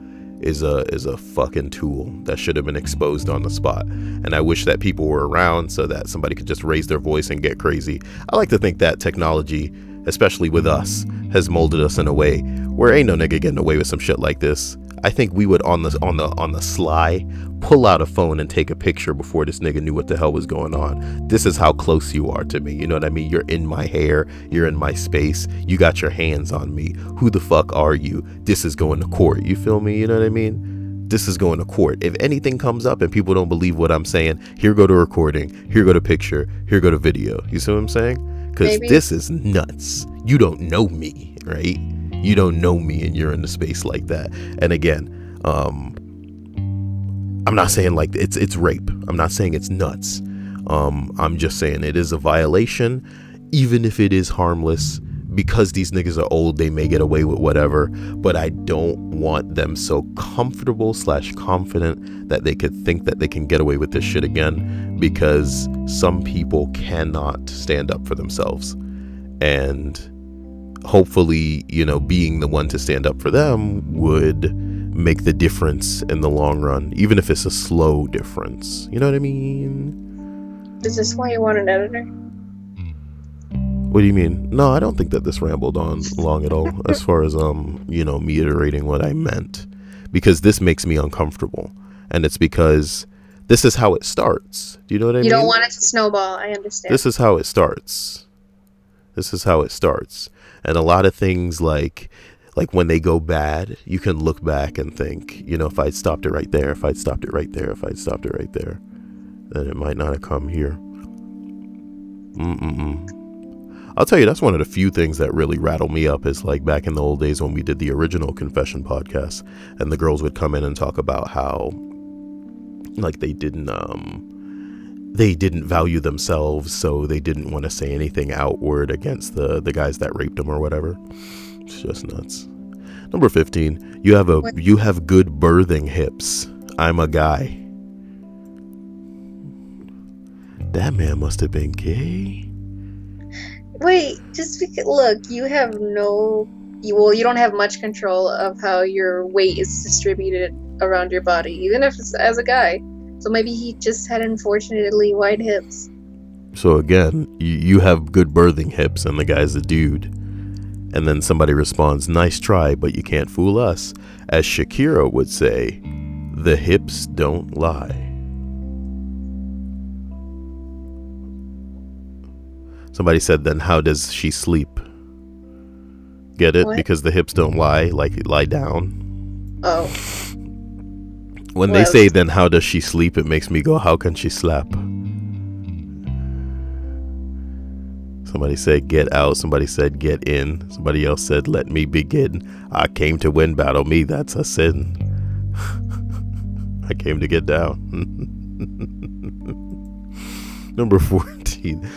is a fucking tool that should have been exposed on the spot. And I wish that people were around so that somebody could just raise their voice and get crazy. I like to think that technology, especially with us, has molded us in a way where ain't no nigga getting away with some shit like this. I think we would on the sly pull out a phone and take a picture before this nigga knew what the hell was going on. This is how close you are to me. You know what I mean? You're in my hair. You're in my space. You got your hands on me. Who the fuck are you? This is going to court. You feel me? You know what I mean? This is going to court. If anything comes up and people don't believe what I'm saying, here go to recording. Here go to picture. Here go to video. You see what I'm saying? Because this is nuts. You don't know me, right? You don't know me and you're in a space like that. And again, I'm not saying like it's rape. I'm not saying it's nuts. I'm just saying it is a violation, even if it is harmless. Because these niggas are old, they may get away with whatever. But I don't want them so comfortable / confident that they could think that they can get away with this shit again. Because some people cannot stand up for themselves. And hopefully, you know, being the one to stand up for them would make the difference in the long run, even if it's a slow difference. You know what I mean? Is this why you want an editor? What do you mean? No, I don't think that this rambled on long at all, as far as you know, me iterating what I meant, because this makes me uncomfortable, and it's because this is how it starts. Do you know what I mean? You don't want it to snowball. I understand. This is how it starts. This is how it starts. And a lot of things like when they go bad, you can look back and think, you know, if I'd stopped it right there, if I'd stopped it right there, if I'd stopped it right there, then it might not have come here. I'll tell you, that's one of the few things that really rattle me up is like back in the old days when we did the original Confession podcast and the girls would come in and talk about how like they didn't value themselves, so they didn't want to say anything outward against the guys that raped them or whatever. It's just nuts. Number 15, you have good birthing hips. I'm a guy. That man must have been gay. Wait, just because, look, you don't have much control of how your weight is distributed around your body, even if it's as a guy. So maybe he just had unfortunately wide hips. So again, you have good birthing hips and the guy's a dude. And then somebody responds, nice try, but you can't fool us. As Shakira would say, the hips don't lie. Somebody said, then how does she sleep? Get it? What? Because the hips don't lie, like lie down. Oh. When they say, then how does she sleep, it makes me go, how can she slap? Somebody said, get out. Somebody said, get in. Somebody else said, let me begin. I came to win, battle me. That's a sin. I came to get down. Number 14.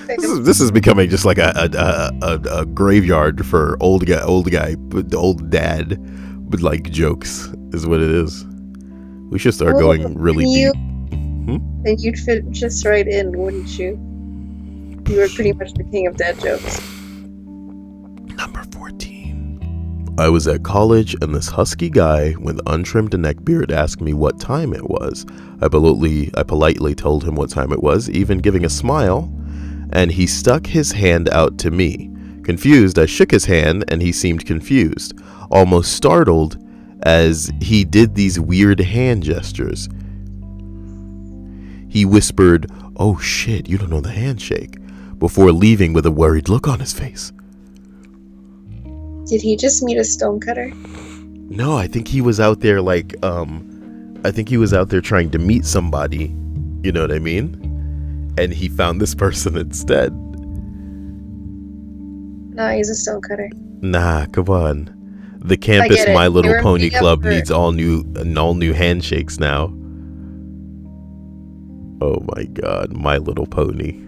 This is becoming just like a graveyard for old dad, but like jokes is what it is. We should start going really deep. Then you'd fit just right in, wouldn't you? You were pretty much the king of dad jokes. Number 14. I was at college and this husky guy with untrimmed neckbeard asked me what time it was. I politely told him what time it was, even giving a smile, and he stuck his hand out to me. Confused, I shook his hand and he seemed confused, almost startled as he did these weird hand gestures. He whispered, "Oh shit, you don't know the handshake," before leaving with a worried look on his face. Did he just meet a stonecutter? No, I think he was out there trying to meet somebody, you know what I mean? And he found this person instead. Nah, he's a stonecutter. Nah, come on. The campus My Little Pony Club needs all new handshakes now. Oh my god, My Little Pony.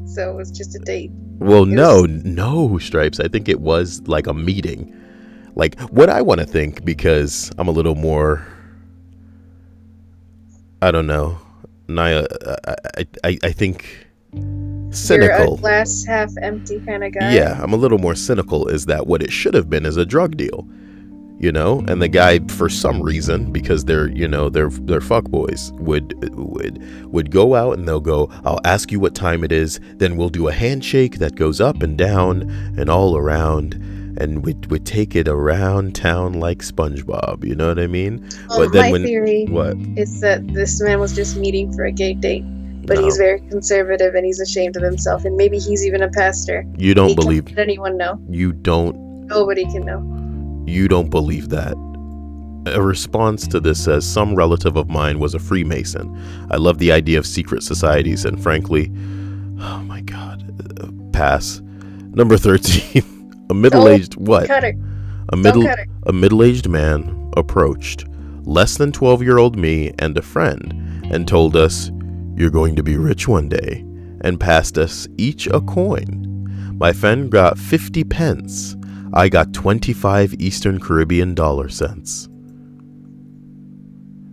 So it was just a date. Well, no, Stripes. I think it was like a meeting. Like, what I want to think, because I'm a little more, I don't know, I think cynical. You're a glass half empty kind of guy. Yeah, I'm a little more cynical, is that what it should have been is a drug deal, you know? And the guy, for some reason, because they're fuckboys, would go out and they'll go, I'll ask you what time it is, then we'll do a handshake that goes up and down and all around, and would take it around town like SpongeBob. You know what I mean? Well, But then my theory what? is that this man was just meeting for a gay date, but he's very conservative and he's ashamed of himself, and maybe he's even a pastor. You don't believe? Can't let anyone know. You don't. Nobody can know. You don't believe that. A response to this says, some relative of mine was a Freemason. I love the idea of secret societies, and frankly, oh my God, pass. Number 13, a middle-aged Cut it. A middle-aged man approached less than 12-year-old me and a friend and told us, "You're going to be rich one day," and passed us each a coin. My friend got 50 pence. I got 25 Eastern Caribbean dollar cents.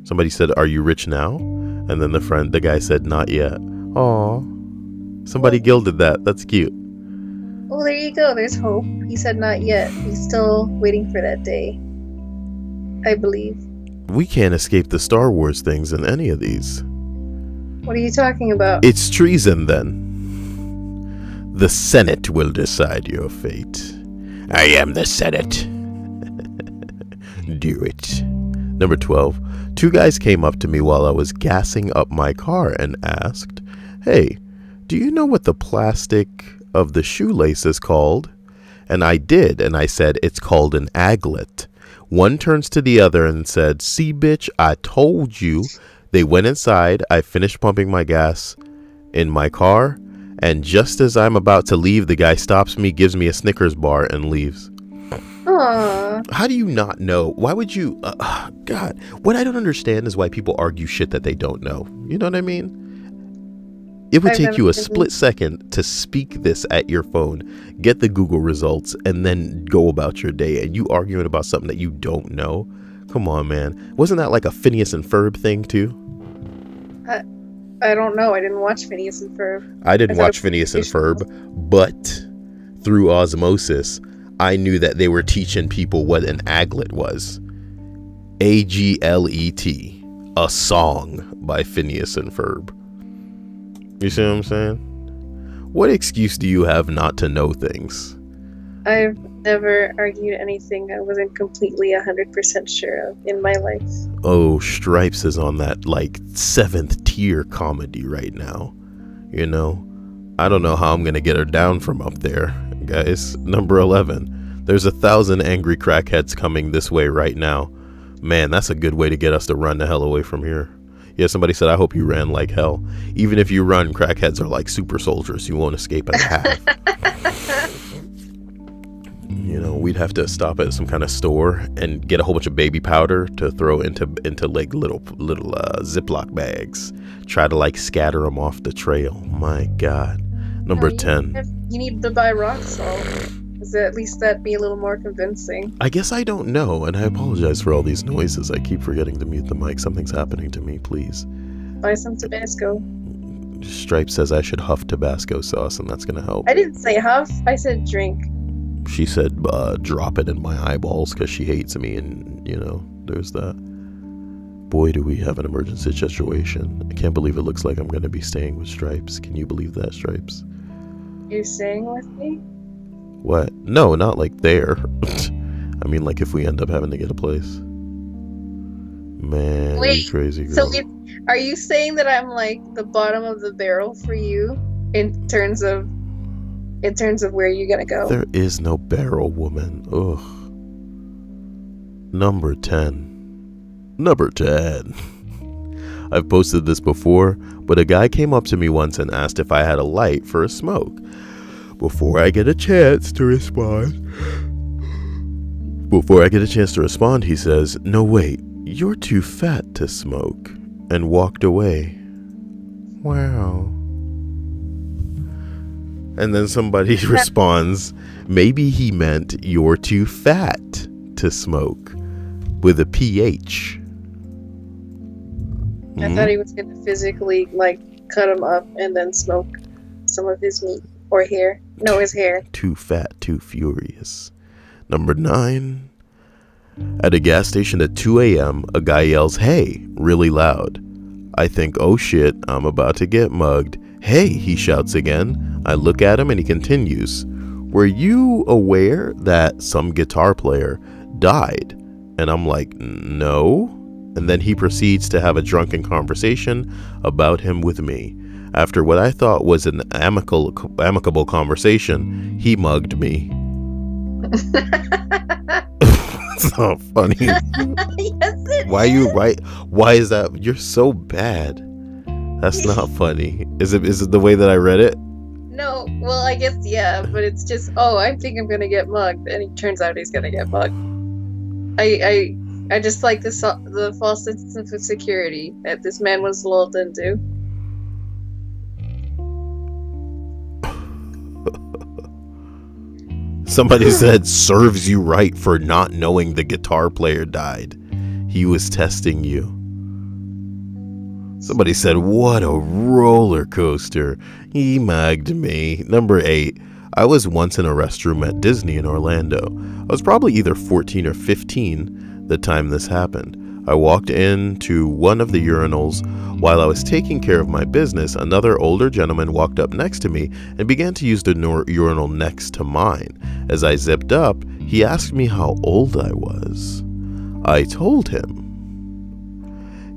Somebody said, "Are you rich now?" And then the guy said, "Not yet." Aw. Somebody gilded that. That's cute. Well, there you go. There's hope. He said not yet. He's still waiting for that day, I believe. We can't escape the Star Wars things in any of these. What are you talking about? It's treason, then. The Senate will decide your fate. I am the Senate. Do it. Number 12. Two guys came up to me while I was gassing up my car and asked, "Hey, do you know what the plastic of the shoelace is called?" And I did, and I said, "It's called an aglet." One turns to the other and said, "See, bitch, I told you." They went inside. I finished pumping my gas in my car, and just as I'm about to leave, the guy stops me, gives me a Snickers bar, and leaves. Aww. How do you not know? Why would you? God, what I don't understand is why people argue shit that they don't know. You know what I mean? It would take you a split second to speak this at your phone, get the Google results, and then go about your day. And you arguing about something that you don't know? Come on, man. Wasn't that like a Phineas and Ferb thing too? I don't know. I didn't watch Phineas and Ferb. I didn't watch Phineas and Ferb, but through osmosis, I knew that they were teaching people what an aglet was. AGLET, a song by Phineas and Ferb. You see what I'm saying? What excuse do you have not to know things? I've never argued anything I wasn't completely 100% sure of in my life. Oh, Stripes is on that like 7th tier comedy right now. You know, I don't know how I'm gonna get her down from up there, guys. Number 11. There's 1,000 angry crackheads coming this way right now. Man, that's a good way to get us to run the hell away from here. Yeah, somebody said, "I hope you ran like hell." Even if you run, crackheads are like super soldiers. You won't escape in half. You know, we'd have to stop at some kind of store and get a whole bunch of baby powder to throw into like little Ziploc bags. Try to like scatter them off the trail. My God. Number 10. You need to buy rock salt. At least that'd be a little more convincing. I guess I don't know, and I apologize for all these noises. I keep forgetting to mute the mic. Something's happening to me, please. Buy some Tabasco. Stripe says I should huff Tabasco sauce, and that's going to help. I didn't say huff. I said drink. She said drop it in my eyeballs because she hates me, and, you know, there's that. Boy, do we have an emergency situation. I can't believe it looks like I'm going to be staying with Stripes. Can you believe that, Stripes? You're staying with me? What? No, not like there. I mean, like if we end up having to get a place. Man, wait, you crazy girl. So are you saying that I'm like the bottom of the barrel for you in terms of where you're gonna go? There is no barrel, woman. Ugh. Number 10. Number 10. I've posted this before, but a guy came up to me once and asked if I had a light for a smoke. Before I get a chance to respond, he says, "No, wait, you're too fat to smoke," and walked away. Wow. And then somebody responds, "Maybe he meant you're too fat to smoke," with a PH. I thought he was going to physically, like, cut him up and then smoke some of his meat. Or hair. No, his hair. Too fat, too furious. Number 9. At a gas station at 2 a.m., a guy yells, "Hey," really loud. I think, oh shit, I'm about to get mugged. "Hey," he shouts again. I look at him and he continues, were you aware that some guitar player died? And I'm like, no. And then he proceeds to have a drunken conversation about him with me. After what I thought was an amicable conversation, he mugged me. It's not funny. Yes, it Why is. why is that? You're so bad. That's not funny. Is it the way that I read it? No, well, I guess, yeah, but it's just, oh, I think I'm gonna get mugged, and it turns out he's gonna get mugged. I just like the false sense of security that this man was lulled into. Somebody said, serves you right for not knowing the guitar player died. He was testing you. Somebody said, what a roller coaster. He mugged me. Number 8. I was once in a restroom at Disney in Orlando. I was probably either 14 or 15 the time this happened. I walked into one of the urinals. While I was taking care of my business, another older gentleman walked up next to me and began to use the urinal next to mine. As I zipped up, he asked me how old I was. I told him.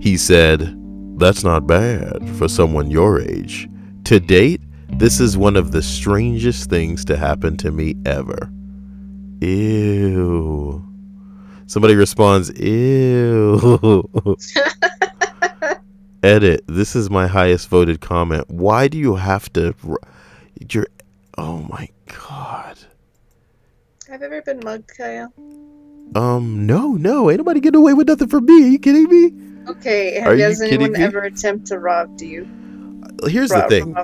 He said, that's not bad for someone your age. To date, this is one of the strangest things to happen to me ever. Ew. Somebody responds, ew. Edit. This is my highest voted comment. Why do you have to... Oh my god. Have you ever been mugged, Kyle? No. Ain't nobody getting away with nothing from me. Are you kidding me? Okay, Are has you anyone kidding me? ever attempted to rob you? Here's the thing.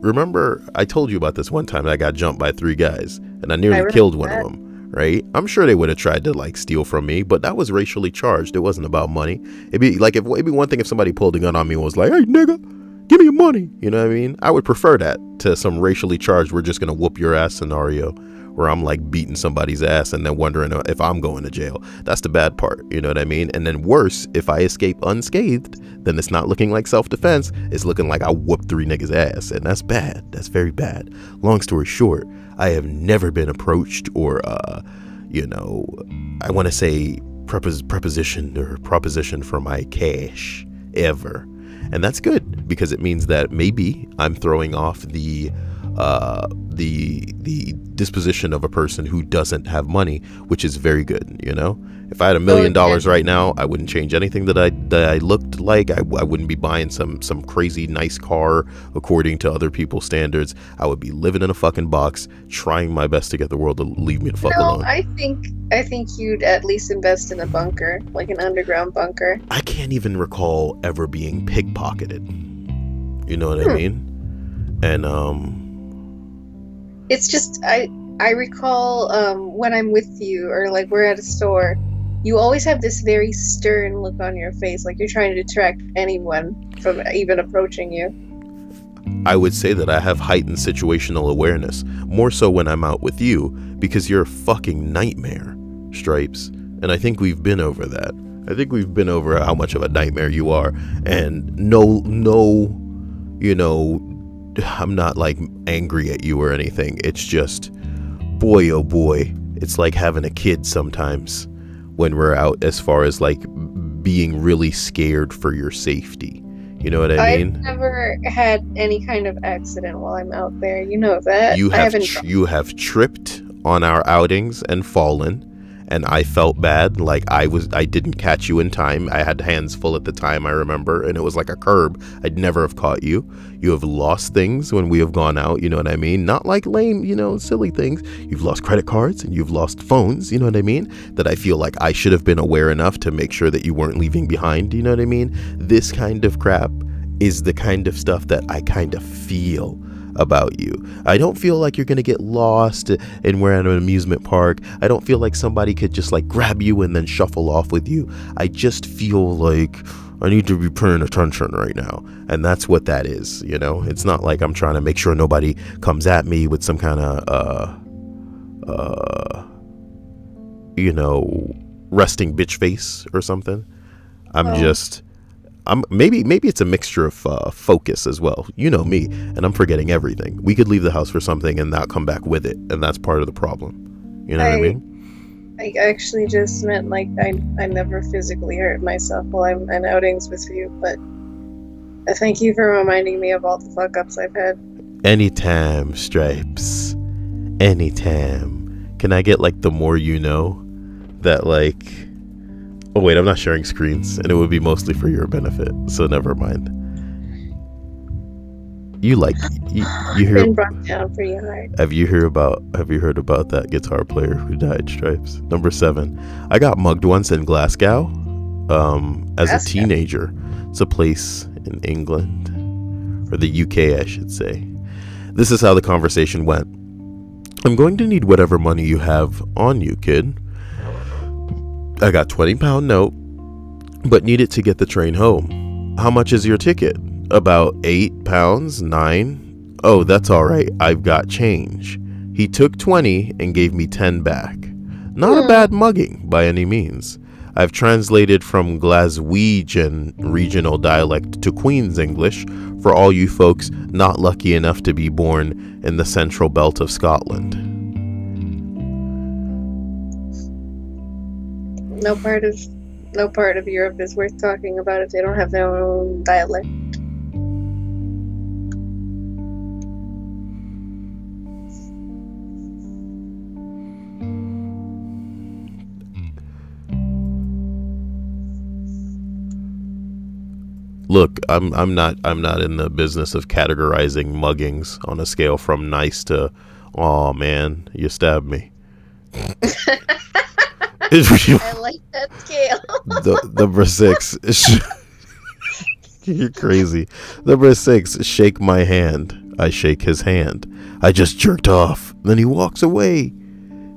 Remember I told you about this one time that I got jumped by 3 guys and I nearly killed one of them, right? I'm sure they would have tried to like steal from me, but that was racially charged. It wasn't about money. It'd be one thing if somebody pulled a gun on me and was like, hey nigga, give me your money. You know what I mean? I would prefer that to some racially charged, we're just gonna whoop your ass scenario where I'm like beating somebody's ass and then wondering if I'm going to jail. That's the bad part, you know what I mean? And then worse, if I escape unscathed, then it's not looking like self-defense. It's looking like I whooped 3 niggas' ass, and that's bad. That's very bad. Long story short, I have never been approached or, I want to say proposition for my cash ever. And that's good because it means that maybe I'm throwing off the disposition of a person who doesn't have money, which is very good. You know, if I had $1 million right now, I wouldn't change anything that I looked like. I wouldn't be buying some crazy nice car according to other people's standards. I would be living in a fucking box, trying my best to get the world to leave me the fuck alone. I think you'd at least invest in a bunker, like an underground bunker. I can't even recall ever being pickpocketed. You know what I mean? And it's just I recall when I'm with you or like we're at a store, you always have this very stern look on your face, like you're trying to detract anyone from even approaching you. I would say that I have heightened situational awareness, more so when I'm out with you, because you're a fucking nightmare, Stripes. And I think we've been over that. I think we've been over how much of a nightmare you are. And no, you know, I'm not like angry at you or anything. It's just, boy, oh boy, it's like having a kid sometimes when we're out, as far as like being really scared for your safety. You know what I mean? I've never had any kind of accident while I'm out there. You know that. You have tripped on our outings and fallen. And I felt bad, like I didn't catch you in time. I had hands full at the time, I remember, and it was like a curb. I'd never have caught you. You have lost things when we have gone out, you know what I mean? Not like lame, silly things. You've lost credit cards and you've lost phones, you know what I mean? That I feel like I should have been aware enough to make sure that you weren't leaving behind, you know what I mean? This kind of crap is the kind of stuff that I kind of feel about you. I don't feel like you're gonna get lost and we're at an amusement park. I don't feel like somebody could just like grab you and then shuffle off with you. I just feel like I need to be paying attention right now, and that's what that is. It's not like I'm trying to make sure nobody comes at me with some kind of resting bitch face or something. I'm just maybe it's a mixture of focus as well. You know me, and I'm forgetting everything. We could leave the house for something and not come back with it, and that's part of the problem. You know what I mean? I actually just meant like I never physically hurt myself while I'm in outings with you, but I thank you for reminding me of all the fuck ups I've had. Anytime, Stripes. Anytime. Can I get like the more you know? That like, oh wait, I'm not sharing screens, and it would be mostly for your benefit, so never mind. You hear? Been brought down pretty hard. Have you heard about that guitar player who died, Stripes? Number 7. I got mugged once in Glasgow, as a teenager. It's a place in England, or the UK, I should say. This is how the conversation went. I'm going to need whatever money you have on you, kid. I got £20 note, but need it to get the train home. How much is your ticket? About £8, 9. Oh, that's all right. I've got change. He took 20 and gave me 10 back. Not a bad mugging by any means. I've translated from Glaswegian regional dialect to Queen's English for all you folks not lucky enough to be born in the central belt of Scotland. No part of Europe is worth talking about if they don't have their own dialect. Look, I'm not in the business of categorizing muggings on a scale from nice to, oh man, you stabbed me. I like that scale. Number 6. You're crazy. Number 6. Shake my hand. I shake his hand. I just jerked off. Then he walks away,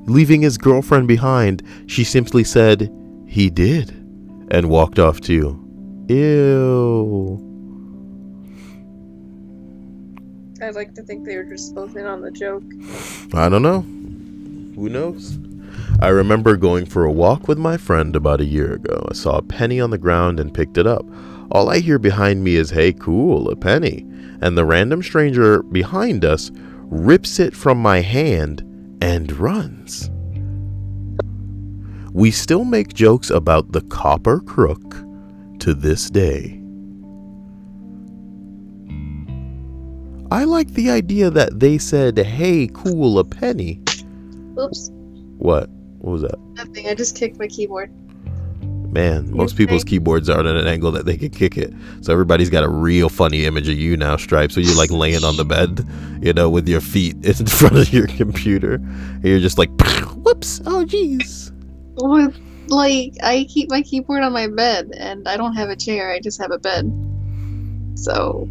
leaving his girlfriend behind. She simply said, "He did," and walked off too. Ew. I'd like to think they were just both in on the joke. I don't know. Who knows? I remember going for a walk with my friend about a year ago. I saw a penny on the ground and picked it up. All I hear behind me is, "Hey, cool, a penny." And the random stranger behind us rips it from my hand and runs. We still make jokes about the copper crook to this day. I like the idea that they said, "Hey, cool, a penny." Oops. What? What was that? Nothing. I just kicked my keyboard. Man, most people's keyboards aren't at an angle that they can kick it. So everybody's got a real funny image of you now, Stripe. So you're like laying on the bed, you know, with your feet in front of your computer. And you're just like, whoops, oh jeez. Well, like, I keep my keyboard on my bed, and I don't have a chair, I just have a bed. So...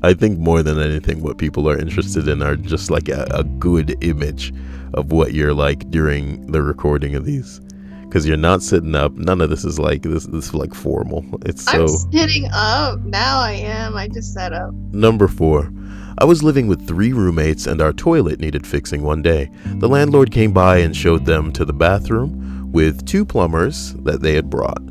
I think more than anything, what people are interested in are just like a good image of what you're like during the recording of these. Because you're not sitting up. None of this is like, this is like formal. It's so... I'm sitting up. Now I am. I just sat up. Number 4. I was living with 3 roommates and our toilet needed fixing one day. The landlord came by and showed them to the bathroom with 2 plumbers that they had brought.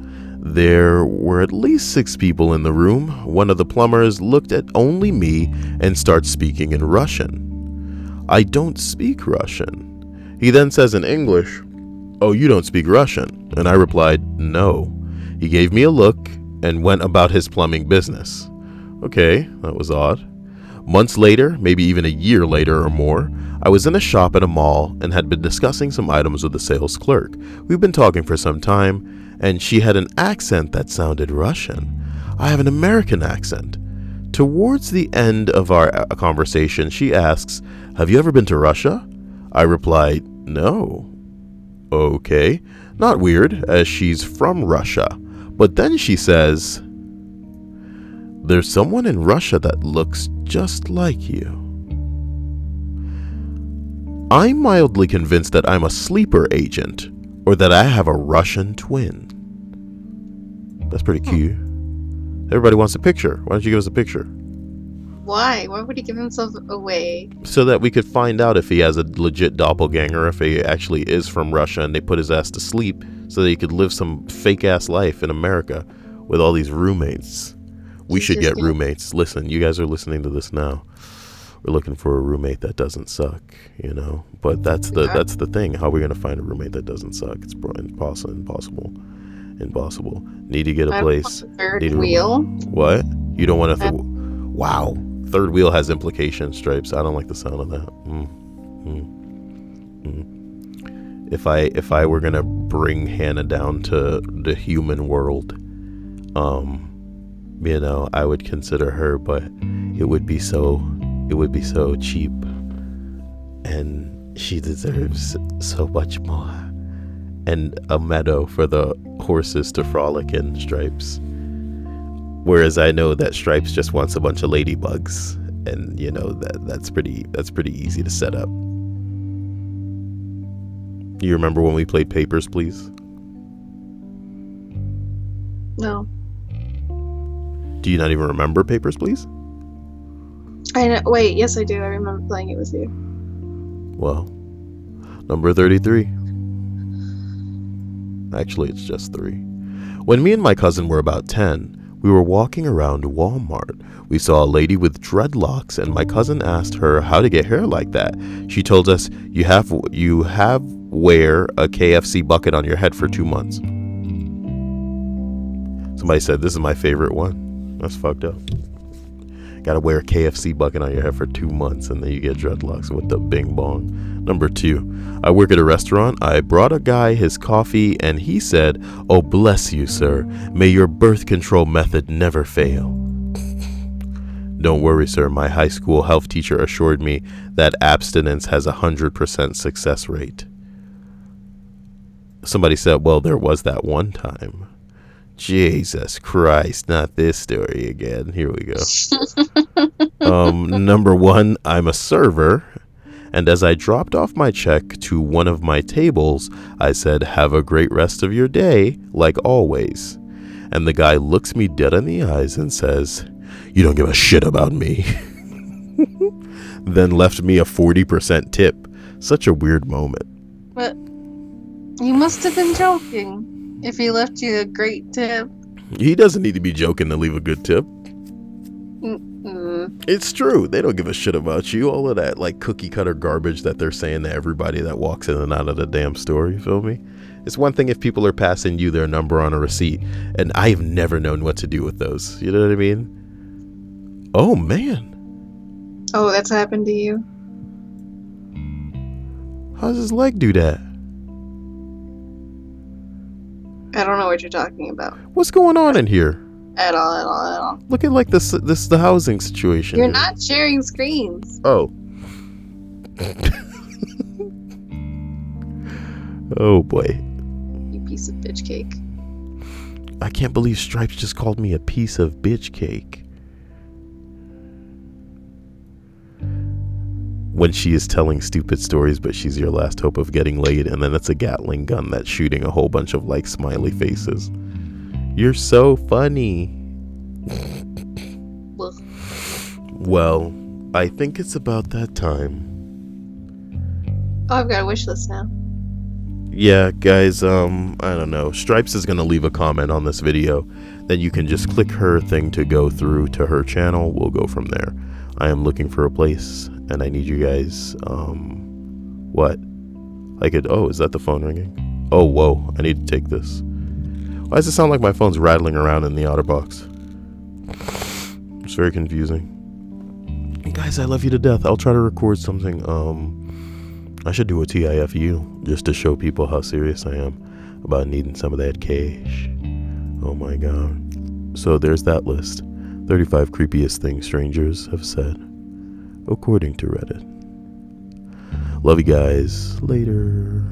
There were at least 6 people in the room. One of the plumbers looked at only me and starts speaking in Russian. I don't speak Russian. He then says in English, "Oh, you don't speak Russian?" And I replied, "No." He gave me a look and went about his plumbing business. Okay, that was odd. Months later, maybe even a year later or more, I was in a shop at a mall and had been discussing some items with the sales clerk. We've been talking for some time, and she had an accent that sounded Russian. I have an American accent. Towards the end of our conversation, she asks, "Have you ever been to Russia?" I replied, "No." Okay, not weird, as she's from Russia. But then she says, "There's someone in Russia that looks just like you." I'm mildly convinced that I'm a sleeper agent, or that I have a Russian twin. That's pretty cute. Everybody wants a picture. Why don't you give us a picture? Why? Why would he give himself away? So that we could find out if he has a legit doppelganger, if he actually is from Russia, and they put his ass to sleep so that he could live some fake ass life in America with all these roommates. We should get roommates. Listen, you guys are listening to this now. We're looking for a roommate that doesn't suck, you know. But that's the thing. How are we gonna find a roommate that doesn't suck? It's impossible. Need to get a place. Third wheel. What? You don't want to? Wow. Third wheel has implications, Stripes. I don't like the sound of that. If I were gonna bring Hannah down to the human world, you know, I would consider her, but it would be so cheap, and she deserves so much more. And a meadow for the horses to frolic in, Stripes. Whereas I know that Stripes just wants a bunch of ladybugs, and you know that's pretty easy to set up. You remember when we played Papers, Please? No. Do you not even remember Papers, Please? I know. Wait, yes, I do. I remember playing it with you. Well, number 33. Actually, it's just 3. When me and my cousin were about 10, we were walking around Walmart. We saw a lady with dreadlocks, and my cousin asked her how to get hair like that. She told us, you have wear a KFC bucket on your head for 2 months. Somebody said, this is my favorite one. That's fucked up. Gotta wear a KFC bucket on your head for 2 months, and then you get dreadlocks with the bing bong. Number 2, I work at a restaurant. I brought a guy his coffee, and he said, "Oh, bless you, sir. May your birth control method never fail." Don't worry, sir. My high school health teacher assured me that abstinence has 100% success rate. Somebody said, well, there was that one time. Jesus Christ, not this story again. Here we go. Number 1, I'm a server. And as I dropped off my check to one of my tables, I said, "Have a great rest of your day, like always." And the guy looks me dead in the eyes and says, "You don't give a shit about me." Then left me a 40% tip. Such a weird moment. But you must have been joking if he left you a great tip. He doesn't need to be joking to leave a good tip. It's true. They don't give a shit about you. All of that like cookie cutter garbage that they're saying to everybody that walks in and out of the damn store. You feel me? It's one thing if people are passing you their number on a receipt, and I have never known what to do with those. You know what I mean? Oh man. Oh, that's happened to you? How does his leg do that? I don't know what you're talking about. What's going on in here? At all. Look at like this the housing situation. You're not sharing screens. Oh. Oh boy. You piece of bitch cake. I can't believe Stripes just called me a piece of bitch cake. When she is telling stupid stories, but she's your last hope of getting laid, and then it's a Gatling gun that's shooting a whole bunch of like smiley faces. You're so funny. Well, I think it's about that time. Oh, I've got a wish list now. Yeah, guys, I don't know. Stripes is gonna leave a comment on this video. Then you can just click her thing to go through to her channel. We'll go from there. I am looking for a place, and I need you guys, what? Oh, is that the phone ringing? Oh, whoa, I need to take this. Why does it sound like my phone's rattling around in the OtterBox? It's very confusing. And guys, I love you to death. I'll try to record something. I should do a TIFU just to show people how serious I am about needing some of that cash. Oh my god. So there's that list. 35 creepiest things strangers have said, according to Reddit. Love you guys. Later.